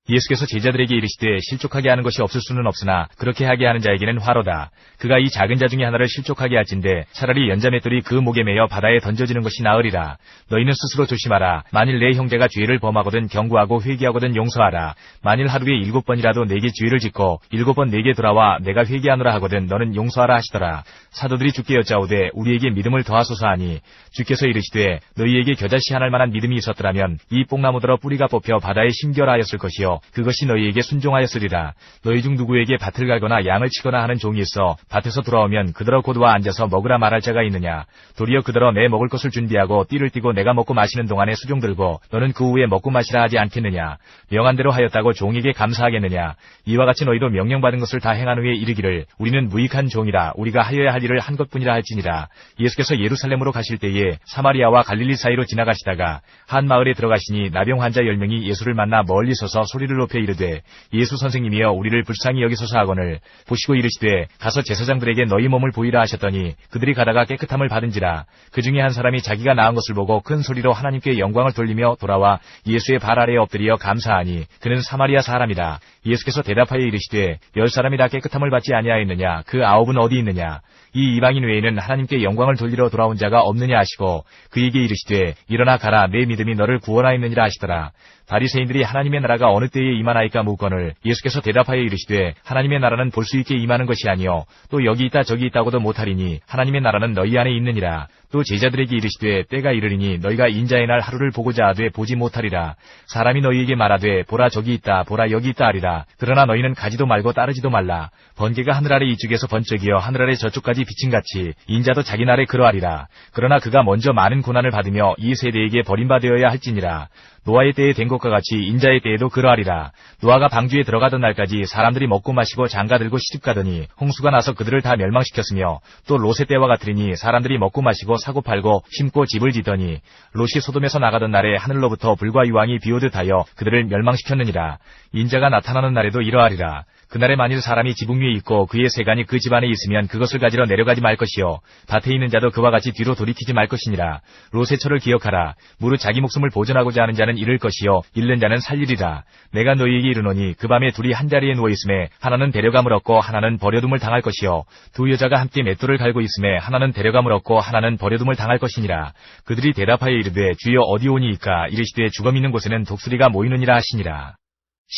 예수께서 제자들에게 이르시되 실족하게 하는 것이 없을 수는 없으나 그렇게 하게 하는 자에게는 화로다. 그가 이 작은 자 중에 하나를 실족하게 할진대 차라리 연자맷돌이 그 목에 매여 바다에 던져지는 것이 나으리라. 너희는 스스로 조심하라. 만일 내 형제가 죄를 범하거든 경고하고 회개하거든 용서하라. 만일 하루에 7번이라도 내게 죄를 짓고 7번 내게 돌아와 내가 회개하노라 하거든 너는 용서하라 하시더라. 사도들이 주께 여짜오되 우리에게 믿음을 더하소서 하니 주께서 이르시되 너희에게 겨자씨 하나 만한 믿음이 있었더라면 이 뽕나무더러 뿌리가 뽑혀 바다에 심겨라하였을 것이요 그것이 너희에게 순종하였으리라. 너희 중 누구에게 밭을 갈거나 양을 치거나 하는 종이 있어 밭에서 돌아오면 그더러 곧 와 앉아서 먹으라 말할 자가 있느냐. 도리어 그더러 내 먹을 것을 준비하고 띠를 띠고 내가 먹고 마시는 동안에 수종 들고 너는 그 후에 먹고 마시라 하지 않겠느냐. 명한대로 하였다고 종에게 감사하겠느냐. 이와 같이 너희도 명령받은 것을 다 행한 후에 이르기를 우리는 무익한 종이라 우리가 하여야 할 일을 한 것뿐이라 할지니라. 예수께서 예루살렘으로 가실 때에 사마리아와 갈릴리 사이로 지나가시다가 한 마을에 들어가시니 나병 환자 10명이 예수를 만나 멀리 서서 소리를 높여 이르되 예수 선생님이여 우리를 불쌍히 여기소서 하거늘 보시고 이르시되 가서 제사장들에게 너희 몸을 보이라 하셨더니 그들이 가다가 깨끗함을 받은지라. 그 중에 한 사람이 자기가 나은 것을 보고 큰 소리로 하나님께 영광을 돌리며 돌아와 예수의 발 아래에 엎드려 감사하니 그는 사마리아 사람이라. 예수께서 대답하여 이르시되 10사람이 다 깨끗함을 받지 아니하였느냐. 그 9은 어디 있느냐. 이 이방인 외에는 하나님께 영광을 돌리러 돌아온 자가 없느냐 하시고 그에게 이르시되 일어나 가라 내 믿음이 너를 구원하였느니라 하시더라. 바리새인들이 하나님의 나라가 어느 때에 임하나이까 묻거늘 예수께서 대답하여 이르시되 하나님의 나라는 볼 수 있게 임하는 것이 아니요 또 여기 있다 저기 있다고도 못하리니 하나님의 나라는 너희 안에 있느니라. 또 제자들에게 이르시되 때가 이르리니 너희가 인자의 날 하루를 보고자 하되 보지 못하리라. 사람이 너희에게 말하되 보라 저기 있다 보라 여기 있다 하리라. 그러나 너희는 가지도 말고 따르지도 말라. 번개가 하늘 아래 이쪽에서 번쩍이어 하늘 아래 저쪽까지 비침같이 인자도 자기 날에 그러하리라. 그러나 그가 먼저 많은 고난을 받으며 이 세대에게 버림받으어야 할지니라. 노아의 때에 된 것과 같이 인자의 때에도 그러하리라. 노아가 방주에 들어가던 날까지 사람들이 먹고 마시고 장가들고 시집가더니 홍수가 나서 그들을 다 멸망시켰으며 또 롯의 때와 같으리니 사람들이 먹고 마시고 사고 팔고 심고 집을 짓더니 롯이 소돔에서 나가던 날에 하늘로부터 불과 유황이 비오듯 하여 그들을 멸망시켰느니라. 인자가 나타나는 날에도 이러하리라. 그날에 만일 사람이 지붕 위에 있고 그의 세간이 그 집안에 있으면 그것을 가지러 내려가지 말 것이요 밭에 있는 자도 그와 같이 뒤로 돌이키지 말 것이니라. 롯의 철을 기억하라. 무릇 자기 목숨을 보존하고자 하는 자는 잃을 것이요 잃는 자는 살리리라. 내가 너희에게 이르노니 그 밤에 둘이 한 자리에 누워 있음에 하나는 데려감을 얻고 하나는 버려둠을 당할 것이요 두 여자가 함께 맷돌을 갈고 있음에 하나는 데려감을 얻고 하나는 버려둠을 당할 것이니라. 그들이 대답하여 이르되 주여 어디 오니이까? 이르시되 죽음 있는 곳에는 독수리가 모이느니라 하시니라.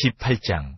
18장.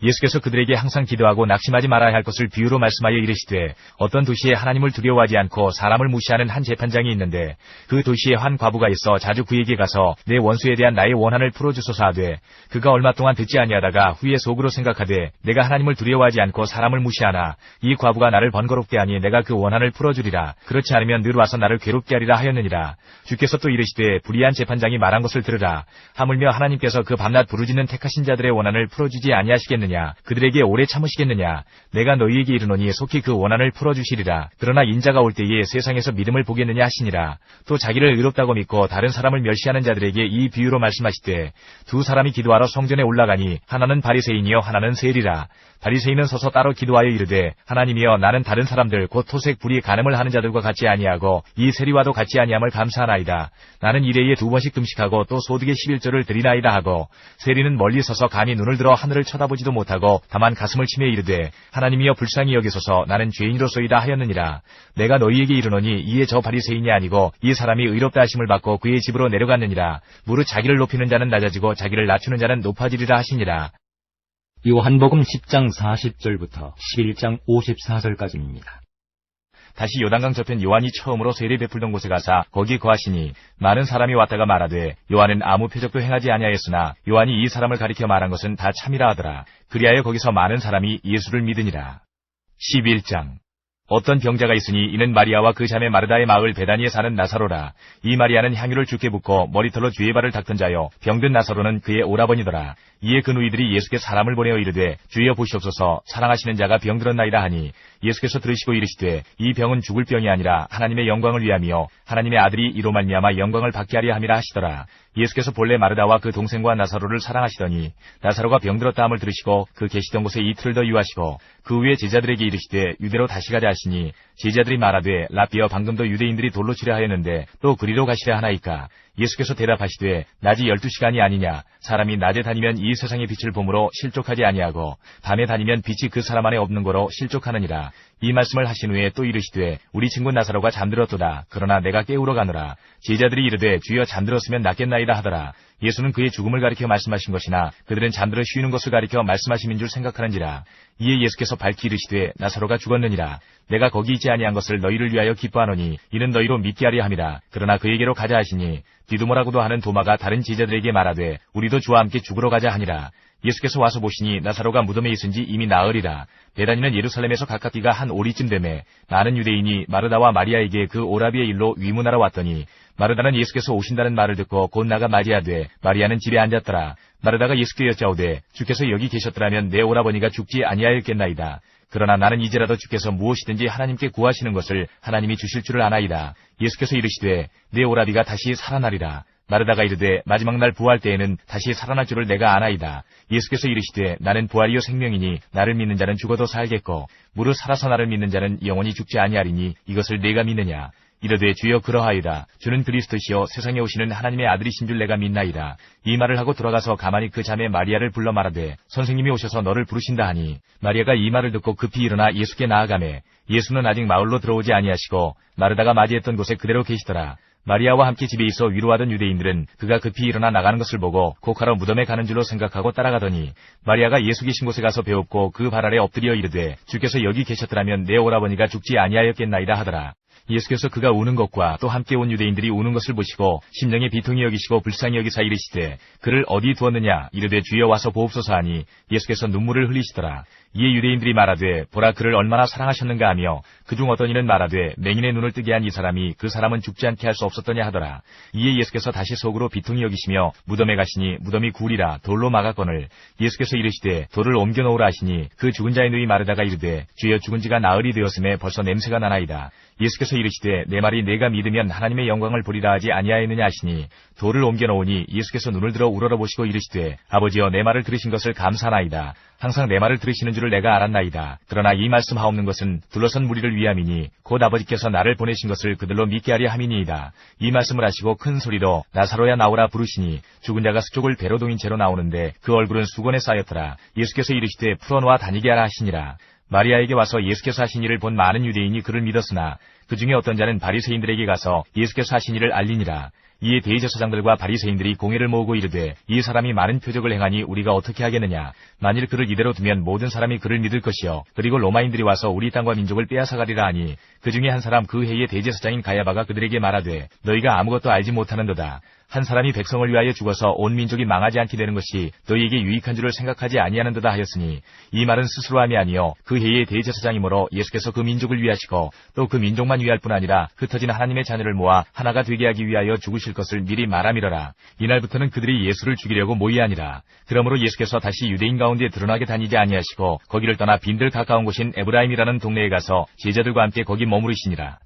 예수께서 그들에게 항상 기도하고 낙심하지 말아야 할 것을 비유로 말씀하여 이르시되 어떤 도시에 하나님을 두려워하지 않고 사람을 무시하는 한 재판장이 있는데 그 도시에 한 과부가 있어 자주 그에게 가서 내 원수에 대한 나의 원한을 풀어주소서 하되 그가 얼마 동안 듣지 아니하다가 후에 속으로 생각하되 내가 하나님을 두려워하지 않고 사람을 무시하나 이 과부가 나를 번거롭게 하니 내가 그 원한을 풀어주리라. 그렇지 않으면 늘 와서 나를 괴롭게 하리라 하였느니라. 주께서 또 이르시되 불의한 재판장이 말한 것을 들으라. 하물며 하나님께서 그 밤낮 부르짖는 택하신 자들의 원한을 풀어주지 아니하시겠느냐? 그들에게 오래 참으시겠느냐? 내가 너희에게 이르노니 속히 그 원한을 풀어주시리라. 그러나 인자가 올 때에 세상에서 믿음을 보겠느냐 하시니라. 또 자기를 의롭다고 믿고 다른 사람을 멸시하는 자들에게 이 비유로 말씀하시되 두 사람이 기도하러 성전에 올라가니 하나는 바리새인이요 하나는 세리라. 바리새인은 서서 따로 기도하여 이르되 하나님이여 나는 다른 사람들 곧 토색 불의 간음을 하는 자들과 같이 아니하고 이 세리와도 같이 아니함을 감사하나이다. 나는 일회에 2번씩 금식하고 또 소득의 11조를 드리나이다 하고 세리는 멀리 서서 감히 눈을 들어 하늘을 쳐다보지도 못하고 다만 가슴을 치며 이르되 하나님이여 불쌍히 여기소서 나는 죄인으로소이다 하였느니라. 내가 너희에게 이르노니 이에 저 바리새인이 아니고 이 사람이 의롭다 하심을 받고 그의 집으로 내려갔느니라. 무릇 자기를 높이는 자는 낮아지고 자기를 낮추는 자는 높아지리라 하시니라. 요한복음 10장 40절부터 11장 54절까지입니다. 다시 요단강 저편 요한이 처음으로 세례 베풀던 곳에 가사 거기 거하시니 많은 사람이 왔다가 말하되 요한은 아무 표적도 행하지 아니하였으나 요한이 이 사람을 가리켜 말한 것은 다 참이라 하더라. 그리하여 거기서 많은 사람이 예수를 믿으니라. 11장. 어떤 병자가 있으니 이는 마리아와 그 자매 마르다의 마을 베다니에 사는 나사로라. 이 마리아는 향유를 주께 붓고 머리털로 주의 발을 닦던 자요 병든 나사로는 그의 오라버니더라. 이에 그 누이들이 예수께 사람을 보내어 이르되 주여 보시옵소서 사랑하시는 자가 병들었나이다 하니 예수께서 들으시고 이르시되 이 병은 죽을 병이 아니라 하나님의 영광을 위함이요 하나님의 아들이 이로 말미암아 영광을 받게 하려 함이라 하시더라. 예수께서 본래 마르다와 그 동생과 나사로를 사랑하시더니 나사로가 병들었다 함을 들으시고 그 계시던 곳에 이틀 더 유하시고 그 후에 제자들에게 이르시되 유대로 다시 가자 하시니 제자들이 말하되 라비여 방금도 유대인들이 돌로 치려 하였는데 또 그리로 가시려 하나이까? 예수께서 대답하시되 낮이 12시간이 아니냐? 사람이 낮에 다니면 이 세상의 빛을 보므로 실족하지 아니하고 밤에 다니면 빛이 그 사람 안에 없는 거로 실족하느니라. 이 말씀을 하신 후에 또 이르시되 우리 친구 나사로가 잠들었도다. 그러나 내가 깨우러 가노라. 제자들이 이르되 주여 잠들었으면 낫겠나이다 하더라. 예수는 그의 죽음을 가리켜 말씀하신 것이나 그들은 잠들어 쉬는 것을 가리켜 말씀하심인 줄 생각하는지라. 이에 예수께서 밝히 이르시되 나사로가 죽었느니라. 내가 거기 있지 아니한 것을 너희를 위하여 기뻐하노니 이는 너희로 믿게 하려 함이라. 그러나 그에게로 가자 하시니 디두모라고도 하는 도마가 다른 제자들에게 말하되 우리도 주와 함께 죽으러 가자 하니라. 예수께서 와서 보시니 나사로가 무덤에 있은지 이미 나으리라. 베다니는 예루살렘에서 가깝기가 한 오리쯤 되매 많은 유대인이 마르다와 마리아에게 그 오라비의 일로 위문하러 왔더니 마르다는 예수께서 오신다는 말을 듣고 곧 나가 맞이하되 마리아는 집에 앉았더라. 마르다가 예수께 여짜오되 주께서 여기 계셨더라면 내 오라버니가 죽지 아니하였겠나이다. 그러나 나는 이제라도 주께서 무엇이든지 하나님께 구하시는 것을 하나님이 주실 줄을 아나이다. 예수께서 이르시되 내 오라비가 다시 살아나리라. 마르다가 이르되 마지막 날 부활 때에는 다시 살아날 줄을 내가 아나이다. 예수께서 이르시되 나는 부활이요 생명이니 나를 믿는 자는 죽어도 살겠고 무릇 살아서 나를 믿는 자는 영원히 죽지 아니하리니 이것을 내가 믿느냐. 이르되 주여 그러하이다. 주는 그리스도시요 세상에 오시는 하나님의 아들이신 줄 내가 믿나이다. 이 말을 하고 돌아가서 가만히 그 자매 마리아를 불러 말하되 선생님이 오셔서 너를 부르신다 하니 마리아가 이 말을 듣고 급히 일어나 예수께 나아가매 예수는 아직 마을로 들어오지 아니하시고 마르다가 맞이했던 곳에 그대로 계시더라. 마리아와 함께 집에 있어 위로하던 유대인들은 그가 급히 일어나 나가는 것을 보고 곡하러 무덤에 가는 줄로 생각하고 따라가더니 마리아가 예수 계신 곳에 가서 배웁고 그 발 아래 엎드려 이르되 주께서 여기 계셨더라면 내 오라버니가 죽지 아니하였겠나이다 하더라. 예수께서 그가 우는 것과 또 함께 온 유대인들이 우는 것을 보시고 심령에 비통히 여기시고 불쌍히 여기사 이르시되 그를 어디 두었느냐 이르되 주여 와서 보옵소서 하니 예수께서 눈물을 흘리시더라. 이에 유대인들이 말하되 보라 그를 얼마나 사랑하셨는가 하며 그중 어떤 이는 말하되 맹인의 눈을 뜨게 한 이 사람이 그 사람은 죽지 않게 할 수 없었더냐 하더라. 이에 예수께서 다시 속으로 비통히 여기시며 무덤에 가시니 무덤이 구리라 돌로 막았거늘 예수께서 이르시되 돌을 옮겨 놓으라 하시니 그 죽은 자의 누이 마르다가 이르되 주여 죽은 지가 나흘이 되었음에 벌써 냄새가 나나이다. 예수께서 이르시되 내 말이 내가 믿으면 하나님의 영광을 보리라 하지 아니하였느냐 하시니 돌을 옮겨 놓으니 예수께서 눈을 들어 우러러보시고 이르시되 아버지여 내 말을 들으신 것을 감사하나이다. 항상 내 말을 들으시는 줄을 내가 알았나이다. 그러나 이 말씀 하옵는 것은 둘러선 무리를 위함이니 곧 아버지께서 나를 보내신 것을 그들로 믿게 하려 함이니이다. 이 말씀을 하시고 큰 소리로 나사로야 나오라 부르시니 죽은 자가 수족을 배로 동인 채로 나오는데 그 얼굴은 수건에 쌓였더라. 예수께서 이르시되 풀어놓아 다니게 하라 하시니라. 마리아에게 와서 예수께서 하신 일을 본 많은 유대인이 그를 믿었으나 그 중에 어떤 자는 바리새인들에게 가서 예수께서 하신 일을 알리니라. 이에 대제사장들과 바리새인들이 공회를 모으고 이르되 이 사람이 많은 표적을 행하니 우리가 어떻게 하겠느냐. 만일 그를 이대로 두면 모든 사람이 그를 믿을 것이요 그리고 로마인들이 와서 우리 땅과 민족을 빼앗아가리라 하니 그 중에 한 사람 그 해의 대제사장인 가야바가 그들에게 말하되 너희가 아무것도 알지 못하는도다. 한 사람이 백성을 위하여 죽어서 온 민족이 망하지 않게 되는 것이 너희에게 유익한 줄을 생각하지 아니하는도다 하였으니 이 말은 스스로 함이 아니요 그 해의 대제사장이므로 예수께서 그 민족을 위하시고 또 그 민족만 위할 뿐 아니라 흩어진 하나님의 자녀를 모아 하나가 되게 하기 위하여 죽으실 것을 미리 말함이러라. 이날부터는 그들이 예수를 죽이려고 모이하니라. 그러므로 예수께서 다시 유대인 가운데 드러나게 다니지 아니하시고 거기를 떠나 빈들 가까운 곳인 에브라임이라는 동네에 가서 제자들과 함께 거기 머무르시니라.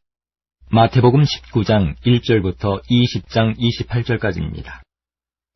마태복음 19장 1절부터 20장 28절까지입니다.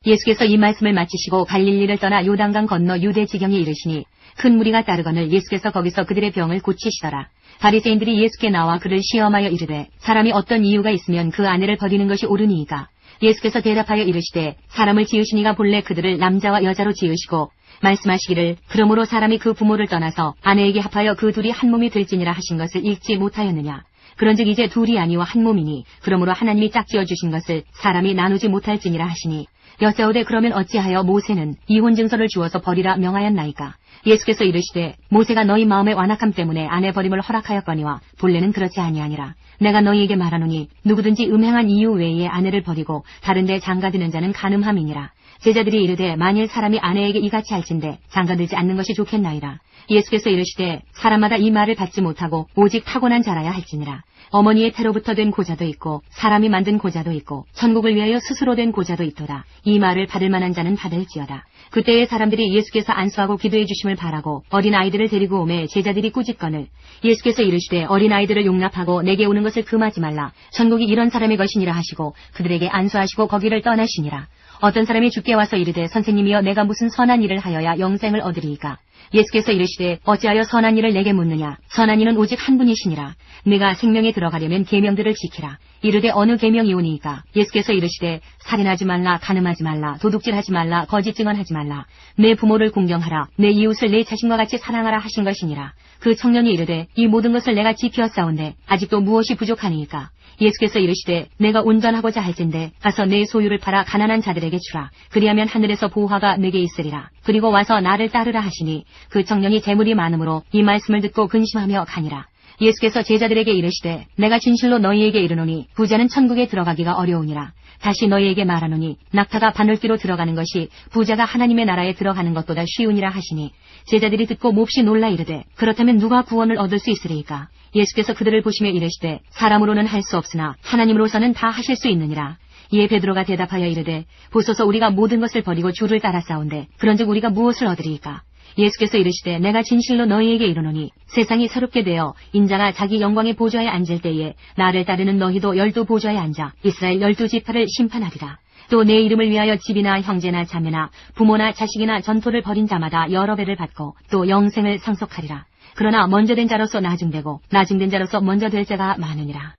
예수께서 이 말씀을 마치시고 갈릴리를 떠나 요단강 건너 유대 지경에 이르시니 큰 무리가 따르거늘 예수께서 거기서 그들의 병을 고치시더라. 바리새인들이 예수께 나와 그를 시험하여 이르되 사람이 어떤 이유가 있으면 그 아내를 버리는 것이 옳으니이까. 예수께서 대답하여 이르시되 사람을 지으시니가 본래 그들을 남자와 여자로 지으시고 말씀하시기를 그러므로 사람이 그 부모를 떠나서 아내에게 합하여 그 둘이 한 몸이 될지니라 하신 것을 읽지 못하였느냐. 그런즉 이제 둘이 아니와 한 몸이니 그러므로 하나님이 짝지어 주신 것을 사람이 나누지 못할지니라 하시니 여짜오되 그러면 어찌하여 모세는 이혼 증서를 주어서 버리라 명하였나이까. 예수께서 이르시되 모세가 너희 마음의 완악함 때문에 아내 버림을 허락하였거니와 본래는 그렇지 아니하니라. 내가 너희에게 말하노니 누구든지 음행한 이유 외에 아내를 버리고 다른 데 장가드는 자는 간음함이니라. 제자들이 이르되 만일 사람이 아내에게 이같이 할진대 장가들지 않는 것이 좋겠나이다. 예수께서 이르시되 사람마다 이 말을 받지 못하고 오직 타고난 자라야 할지니라. 어머니의 태로부터 된 고자도 있고 사람이 만든 고자도 있고 천국을 위하여 스스로 된 고자도 있도다. 이 말을 받을 만한 자는 받을지어다. 그때에 사람들이 예수께서 안수하고 기도해 주심을 바라고 어린아이들을 데리고 오매 제자들이 꾸짖거늘 예수께서 이르시되 어린아이들을 용납하고 내게 오는 것을 금하지 말라. 천국이 이런 사람의 것이니라 하시고 그들에게 안수하시고 거기를 떠나시니라. 어떤 사람이 주께 와서 이르되 선생님이여 내가 무슨 선한 일을 하여야 영생을 얻으리이까. 예수께서 이르시되 어찌하여 선한 일을 내게 묻느냐. 선한 이는 오직 한 분이시니라. 네가 생명에 들어가려면 계명들을 지키라. 이르되 어느 계명이오니이까. 예수께서 이르시되 살인하지 말라, 간음하지 말라, 도둑질하지 말라, 거짓 증언하지 말라, 내 부모를 공경하라, 내 이웃을 내 자신과 같이 사랑하라 하신 것이니라. 그 청년이 이르되 이 모든 것을 내가 지키었사온데 아직도 무엇이 부족하니이까. 예수께서 이르시되 내가 운전하고자 할진대 가서 내 소유를 팔아 가난한 자들에게 주라. 그리하면 하늘에서 보화가 내게 있으리라. 그리고 와서 나를 따르라 하시니 그 청년이 재물이 많으므로 이 말씀을 듣고 근심하며 가니라. 예수께서 제자들에게 이르시되 내가 진실로 너희에게 이르노니 부자는 천국에 들어가기가 어려우니라. 다시 너희에게 말하노니 낙타가 바늘귀로 들어가는 것이 부자가 하나님의 나라에 들어가는 것보다 쉬우니라 하시니 제자들이 듣고 몹시 놀라 이르되 그렇다면 누가 구원을 얻을 수 있으리이까. 예수께서 그들을 보시며 이르시되 사람으로는 할 수 없으나 하나님으로서는 다 하실 수 있느니라. 이에 베드로가 대답하여 이르되 보소서 우리가 모든 것을 버리고 주를 따랐사온데 그런즉 우리가 무엇을 얻으리이까. 예수께서 이르시되 내가 진실로 너희에게 이르노니 세상이 새롭게 되어 인자가 자기 영광의 보좌에 앉을 때에 나를 따르는 너희도 12 보좌에 앉아 이스라엘 12지파를 심판하리라. 또 내 이름을 위하여 집이나 형제나 자매나 부모나 자식이나 전토를 벌인 자마다 여러 배를 받고 또 영생을 상속하리라. 그러나 먼저 된 자로서 나중되고 나중된 자로서 먼저 될 자가 많으니라.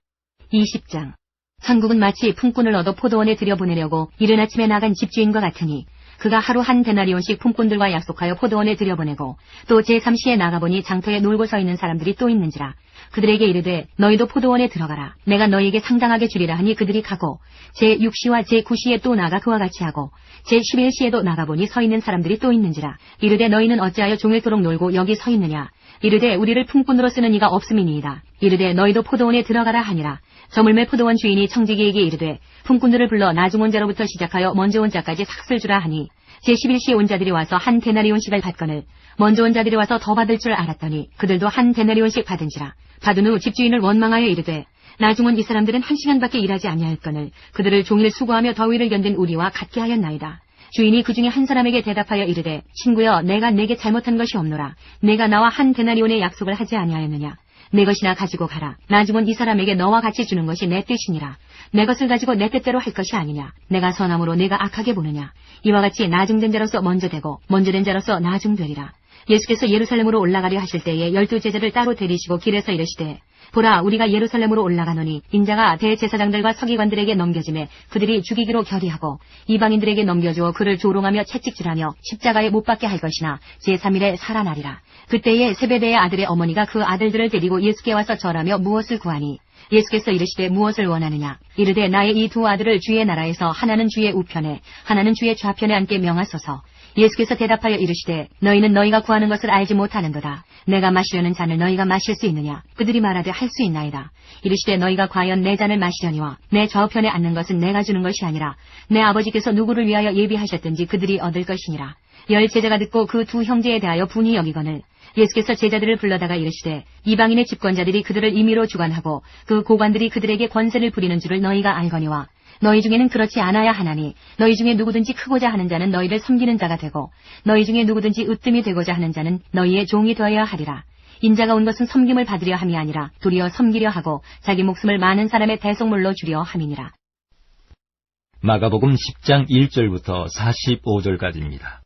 20장. 천국은 마치 품꾼을 얻어 포도원에 들여보내려고 이른 아침에 나간 집주인과 같으니 그가 하루 한 데나리온씩 품꾼들과 약속하여 포도원에 들여보내고 또 제3시에 나가보니 장터에 놀고 서 있는 사람들이 또 있는지라. 그들에게 이르되 너희도 포도원에 들어가라. 내가 너희에게 상당하게 주리라 하니 그들이 가고 제6시와 제9시에 또 나가 그와 같이 하고 제11시에도 나가보니 서 있는 사람들이 또 있는지라. 이르되 너희는 어찌하여 종일토록 놀고 여기 서 있느냐. 이르되 우리를 품꾼으로 쓰는 이가 없음이니이다. 이르되 너희도 포도원에 들어가라 하니라. 저물매 포도원 주인이 청지기에게 이르되 품꾼들을 불러 나중 온 자로부터 시작하여 먼저 온 자까지 삭슬 주라 하니 제11시에 온 자들이 와서 한 데나리온씩을 받거늘 먼저 온 자들이 와서 더 받을 줄 알았더니 그들도 한 데나리온씩 받은지라. 받은 후 집주인을 원망하여 이르되 나중 온 이 사람들은 1시간밖에 일하지 아니하였거늘 그들을 종일 수고하며 더위를 견딘 우리와 같게 하였나이다. 주인이 그 중에 한 사람에게 대답하여 이르되 친구여 내가 내게 잘못한 것이 없노라. 내가 나와 한 데나리온의 약속을 하지 아니하였느냐. 내 것이나 가지고 가라. 나중 온 이 사람에게 너와 같이 주는 것이 내 뜻이니라. 내 것을 가지고 내 뜻대로 할 것이 아니냐. 내가 선함으로 내가 악하게 보느냐. 이와 같이 나중된 자로서 먼저 되고 먼저 된 자로서 나중되리라. 예수께서 예루살렘으로 올라가려 하실 때에 12제자를 따로 데리시고 길에서 이르시되 보라 우리가 예루살렘으로 올라가노니 인자가 대제사장들과 서기관들에게 넘겨지매 그들이 죽이기로 결의하고 이방인들에게 넘겨주어 그를 조롱하며 채찍질하며 십자가에 못 박게 할 것이나 제3일에 살아나리라. 그때에 세베대의 아들의 어머니가 그 아들들을 데리고 예수께 와서 절하며 무엇을 구하니 예수께서 이르시되 무엇을 원하느냐. 이르되 나의 이 두 아들을 주의 나라에서 하나는 주의 우편에 하나는 주의 좌편에 앉게 명하소서. 예수께서 대답하여 이르시되 너희는 너희가 구하는 것을 알지 못하는도다. 내가 마시려는 잔을 너희가 마실 수 있느냐. 그들이 말하되 할 수 있나이다. 이르시되 너희가 과연 내 잔을 마시려니와 내 좌우편에 앉는 것은 내가 주는 것이 아니라 내 아버지께서 누구를 위하여 예비하셨든지 그들이 얻을 것이니라. 10 제자가 듣고 그 두 형제에 대하여 분이 여기거늘 예수께서 제자들을 불러다가 이르시되 이방인의 집권자들이 그들을 임의로 주관하고 그 고관들이 그들에게 권세를 부리는 줄을 너희가 알거니와 너희 중에는 그렇지 않아야 하나니 너희 중에 누구든지 크고자 하는 자는 너희를 섬기는 자가 되고 너희 중에 누구든지 으뜸이 되고자 하는 자는 너희의 종이 되어야 하리라. 인자가 온 것은 섬김을 받으려 함이 아니라 도리어 섬기려 하고 자기 목숨을 많은 사람의 대속물로 주려 함이니라. 마가복음 10장 1절부터 45절까지입니다.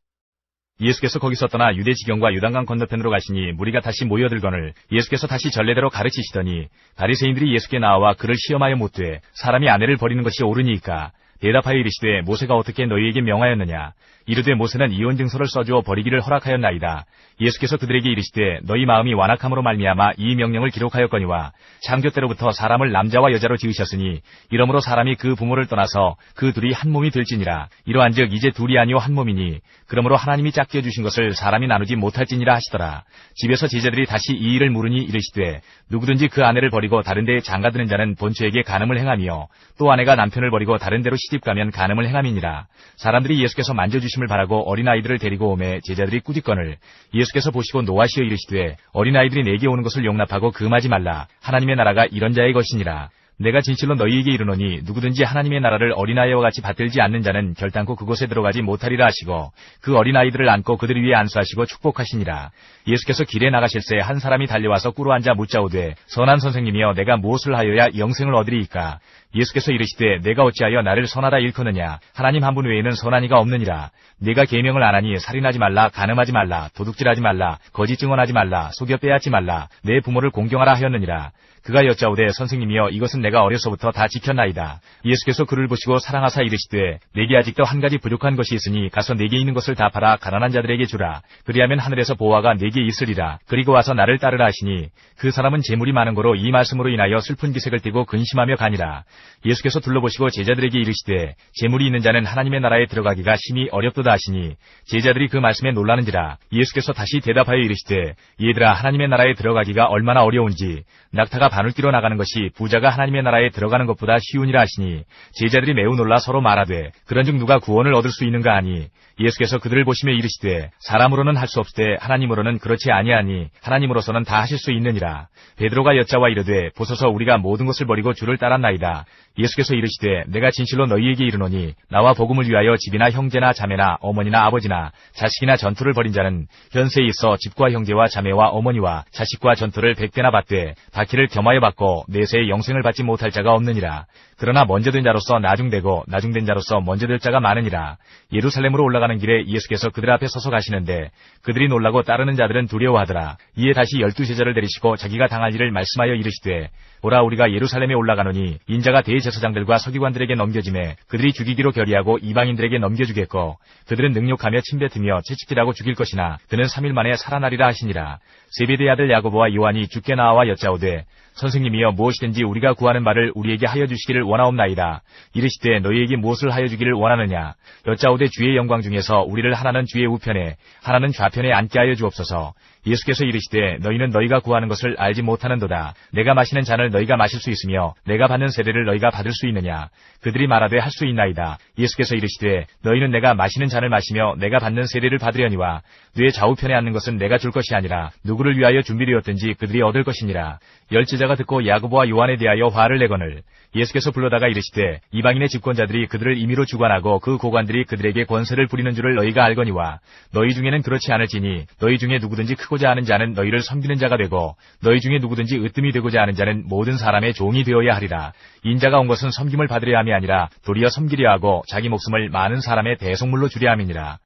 예수께서 거기서 떠나 유대 지경과 요단강 건너편으로 가시니 무리가 다시 모여들거늘 예수께서 다시 전례대로 가르치시더니 바리새인들이 예수께 나와 그를 시험하여 묻되 사람이 아내를 버리는 것이 옳으니까 대답하여 이르시되 모세가 어떻게 너희에게 명하였느냐. 이르되 모세는 이혼 증서를 써주어 버리기를 허락하였나이다. 예수께서 그들에게 이르시되 너희 마음이 완악함으로 말미암아 이 명령을 기록하였거니와 창조 때로부터 사람을 남자와 여자로 지으셨으니 이러므로 사람이 그 부모를 떠나서 그 둘이 한 몸이 될지니라. 이러한즉 이제 둘이 아니요 한 몸이니 그러므로 하나님이 짝지어 주신 것을 사람이 나누지 못할지니라 하시더라. 집에서 제자들이 다시 이 일을 물으니 이르시되 누구든지 그 아내를 버리고 다른 데에 장가드는 자는 본처에게 간음을 행하며 또 아내가 남편을 버리고 다른 데로 시집가면 간음을 행함이니라. 사람들이 예수께서 만져주심을 바라고 어린아이들을 데리고 오매 제자들이 꾸짖거늘 예수께서 보시고 노하시어 이르시되 어린아이들이 내게 오는 것을 용납하고 금하지 말라. 하나님의 나라가 이런 자의 것이니라. 내가 진실로 너희에게 이르노니 누구든지 하나님의 나라를 어린아이와 같이 받들지 않는 자는 결단코 그곳에 들어가지 못하리라 하시고 그 어린아이들을 안고 그들 위에 안수하시고 축복하시니라. 예수께서 길에 나가실새 한 사람이 달려와서 꿇어 앉아 묻자오되 선한 선생님이여 내가 무엇을 하여야 영생을 얻으리이까. 예수께서 이르시되 내가 어찌하여 나를 선하다 일컫느냐. 하나님 한 분 외에는 선한 이가 없느니라. 네가 계명을 안 하니 살인하지 말라, 간음하지 말라, 도둑질하지 말라, 거짓 증언하지 말라, 속여 빼앗지 말라, 내 부모를 공경하라 하였느니라. 그가 여짜오되 선생님이여 이것은 내가 어려서부터 다 지켰나이다. 예수께서 그를 보시고 사랑하사 이르시되 내게 아직도 한 가지 부족한 것이 있으니 가서 내게 있는 것을 다 팔아 가난한 자들에게 주라. 그리하면 하늘에서 보화가 내게 있으리라. 그리고 와서 나를 따르라 하시니 그 사람은 재물이 많은 거로 이 말씀으로 인하여 슬픈 기색을 띠고 근심하며 가니라. 예수께서 둘러보시고 제자들에게 이르시되 재물이 있는 자는 하나님의 나라에 들어가기가 심히 어렵도다 하시니 제자들이 그 말씀에 놀라는지라. 예수께서 다시 대답하여 이르시되 얘들아 하나님의 나라에 들어가기가 얼마나 어려운지 낙타가 바늘기로 나가는 것이 부자가 하나님의 나라에 들어가는 것보다 쉬우니라 하시니 제자들이 매우 놀라 서로 말하되 그런즉 누가 구원을 얻을 수 있는가 하니 예수께서 그들을 보시며 이르시되 사람으로는 할 수 없되 하나님으로는 그렇지 아니하니 하나님으로서는 다 하실 수 있느니라. 베드로가 여짜와 이르되 보소서 우리가 모든 것을 버리고 주를 따랐나이다. 예수께서 이르시되 내가 진실로 너희에게 이르노니 나와 복음을 위하여 집이나 형제나 자매나 어머니나 아버지나 자식이나 전투를 벌인 자는 현세에 있어 집과 형제와 자매와 어머니와 자식과 전투를 100배나 받되 바퀴를 겸하여 받고 내세에 영생을 받지 못할 자가 없느니라. 그러나 먼저 된 자로서 나중되고 나중된 자로서 먼저 될 자가 많으니라. 예루살렘으로 올라가는 길에 예수께서 그들 앞에 서서 가시는데 그들이 놀라고 따르는 자들은 두려워하더라. 이에 다시 12 제자를 데리시고 자기가 당할 일을 말씀하여 이르시되 보라 우리가 예루살렘에 올라가노니 인자가 대제사장들과 서기관들에게 넘겨지매 그들이 죽이기로 결의하고 이방인들에게 넘겨주겠고 그들은 능욕하며 침뱉으며 채찍질하고 죽일 것이나 그는 3일 만에 살아나리라 하시니라. 세베대의 아들 야고보와 요한이 주께 나와 여짜오되 선생님이여 무엇이든지 우리가 구하는 바를 우리에게 하여 주시기를 원하옵나이다. 이르시되 너희에게 무엇을 하여 주기를 원하느냐. 여짜오되 주의 영광 중에서 우리를 하나는 주의 우편에 하나는 좌편에 앉게 하여 주옵소서. 예수께서 이르시되 너희는 너희가 구하는 것을 알지 못하는도다. 내가 마시는 잔을 너희가 마실 수 있으며 내가 받는 세례를 너희가 받을 수 있느냐. 그들이 말하되 할 수 있나이다. 예수께서 이르시되 너희는 내가 마시는 잔을 마시며 내가 받는 세례를 받으려니와 뇌 좌우편에 앉는 것은 내가 줄 것이 아니라 누구를 위하여 준비되었든지 그들이 얻을 것이니라. 열제자가 듣고 야고보와 요한에 대하여 화를 내거늘 예수께서 불러다가 이르시되 이방인의 집권자들이 그들을 임의로 주관하고 그 고관들이 그들에게 권세를 부리는 줄을 너희가 알거니와 너희 중에는 그렇지 않을지니 너희 중에 누구든지 크고자 하는 자는 너희를 섬기는 자가 되고 너희 중에 누구든지 으뜸이 되고자 하는 자는 모든 사람의 종이 되어야 하리라. 인자가 온 것은 섬김을 받으려 함이 아니라 도리어 섬기려 하고 자기 목숨을 많은 사람의 대속물로 주려 함이니라.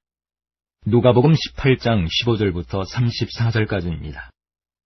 누가복음 18장 15절부터 34절까지입니다.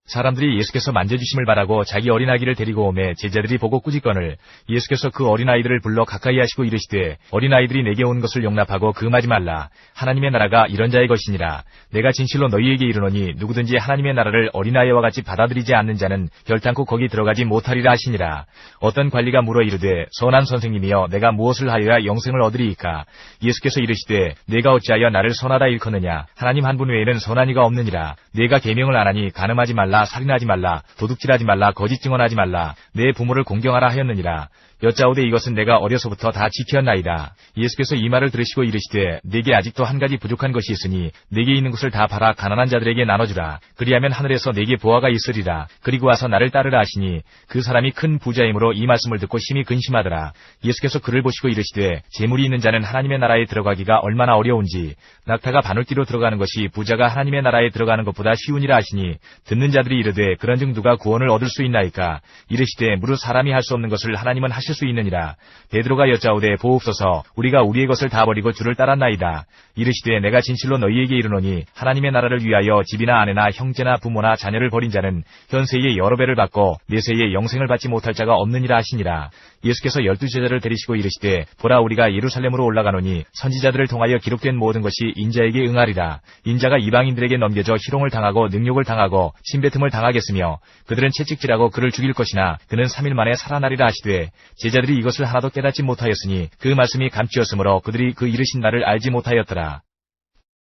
사람들이 예수께서 만져주심을 바라고 자기 어린아기를 데리고 오매 제자들이 보고 꾸짖거늘 예수께서 그 어린아이들을 불러 가까이 하시고 이르시되 어린아이들이 내게 온 것을 용납하고 금하지 말라. 하나님의 나라가 이런 자의 것이니라. 내가 진실로 너희에게 이르노니 누구든지 하나님의 나라를 어린아이와 같이 받아들이지 않는 자는 결단코 거기 들어가지 못하리라 하시니라. 어떤 관리가 물어 이르되 선한 선생님이여 내가 무엇을 하여야 영생을 얻으리이까. 예수께서 이르시되 내가 어찌하여 나를 선하다 일컫느냐. 하나님 한 분 외에는 선한 이가 없느니라. 내가 계명을 안 하니 간음하지 말라, 살인하지 말라, 도둑질하지 말라, 거짓 증언하지 말라, 내 부모를 공경하라 하였느니라. 여짜오되 이것은 내가 어려서부터 다 지켰나이다. 예수께서 이 말을 들으시고 이르시되 네게 아직도 한 가지 부족한 것이 있으니 네게 있는 것을 다 팔아 가난한 자들에게 나눠주라. 그리하면 하늘에서 네게 보화가 있으리라. 그리고 와서 나를 따르라 하시니 그 사람이 큰 부자이므로 이 말씀을 듣고 심히 근심하더라. 예수께서 그를 보시고 이르시되 재물이 있는 자는 하나님의 나라에 들어가기가 얼마나 어려운지 낙타가 바늘띠로 들어가는 것이 부자가 하나님의 나라에 들어가는 것보다 쉬우니라 하시니 듣는 자들이 이르되 그런즉 누가 구원을 얻을 수 있나이까. 이르시되 무릇 사람이 할 수 없는 것을 하나님은 하실 수 있느니라. 베드로가 여짜오되 보옵소서 우리가 우리의 것을 다 버리고 주를 따랐나이다. 이르시되 내가 진실로 너희에게 이르노니 하나님의 나라를 위하여 집이나 아내나 형제나 부모나 자녀를 버린 자는 현세에 여러 배를 받고 내세에 영생을 받지 못할 자가 없느니라 하시니라. 예수께서 12제자를 데리시고 이르시되 보라 우리가 예루살렘으로 올라가노니 선지자들을 통하여 기록된 모든 것이 인자에게 응하리라. 인자가 이방인들에게 넘겨져 희롱을 당하고 능욕을 당하고 침뱉음을 당하겠으며 그들은 채찍질하고 그를 죽일 것이나 그는 3일 만에 살아나리라 하시되 제자들이 이것을 하나도 깨닫지 못하였으니 그 말씀이 감추었으므로 그들이 그 이르신 날을 알지 못하였더라.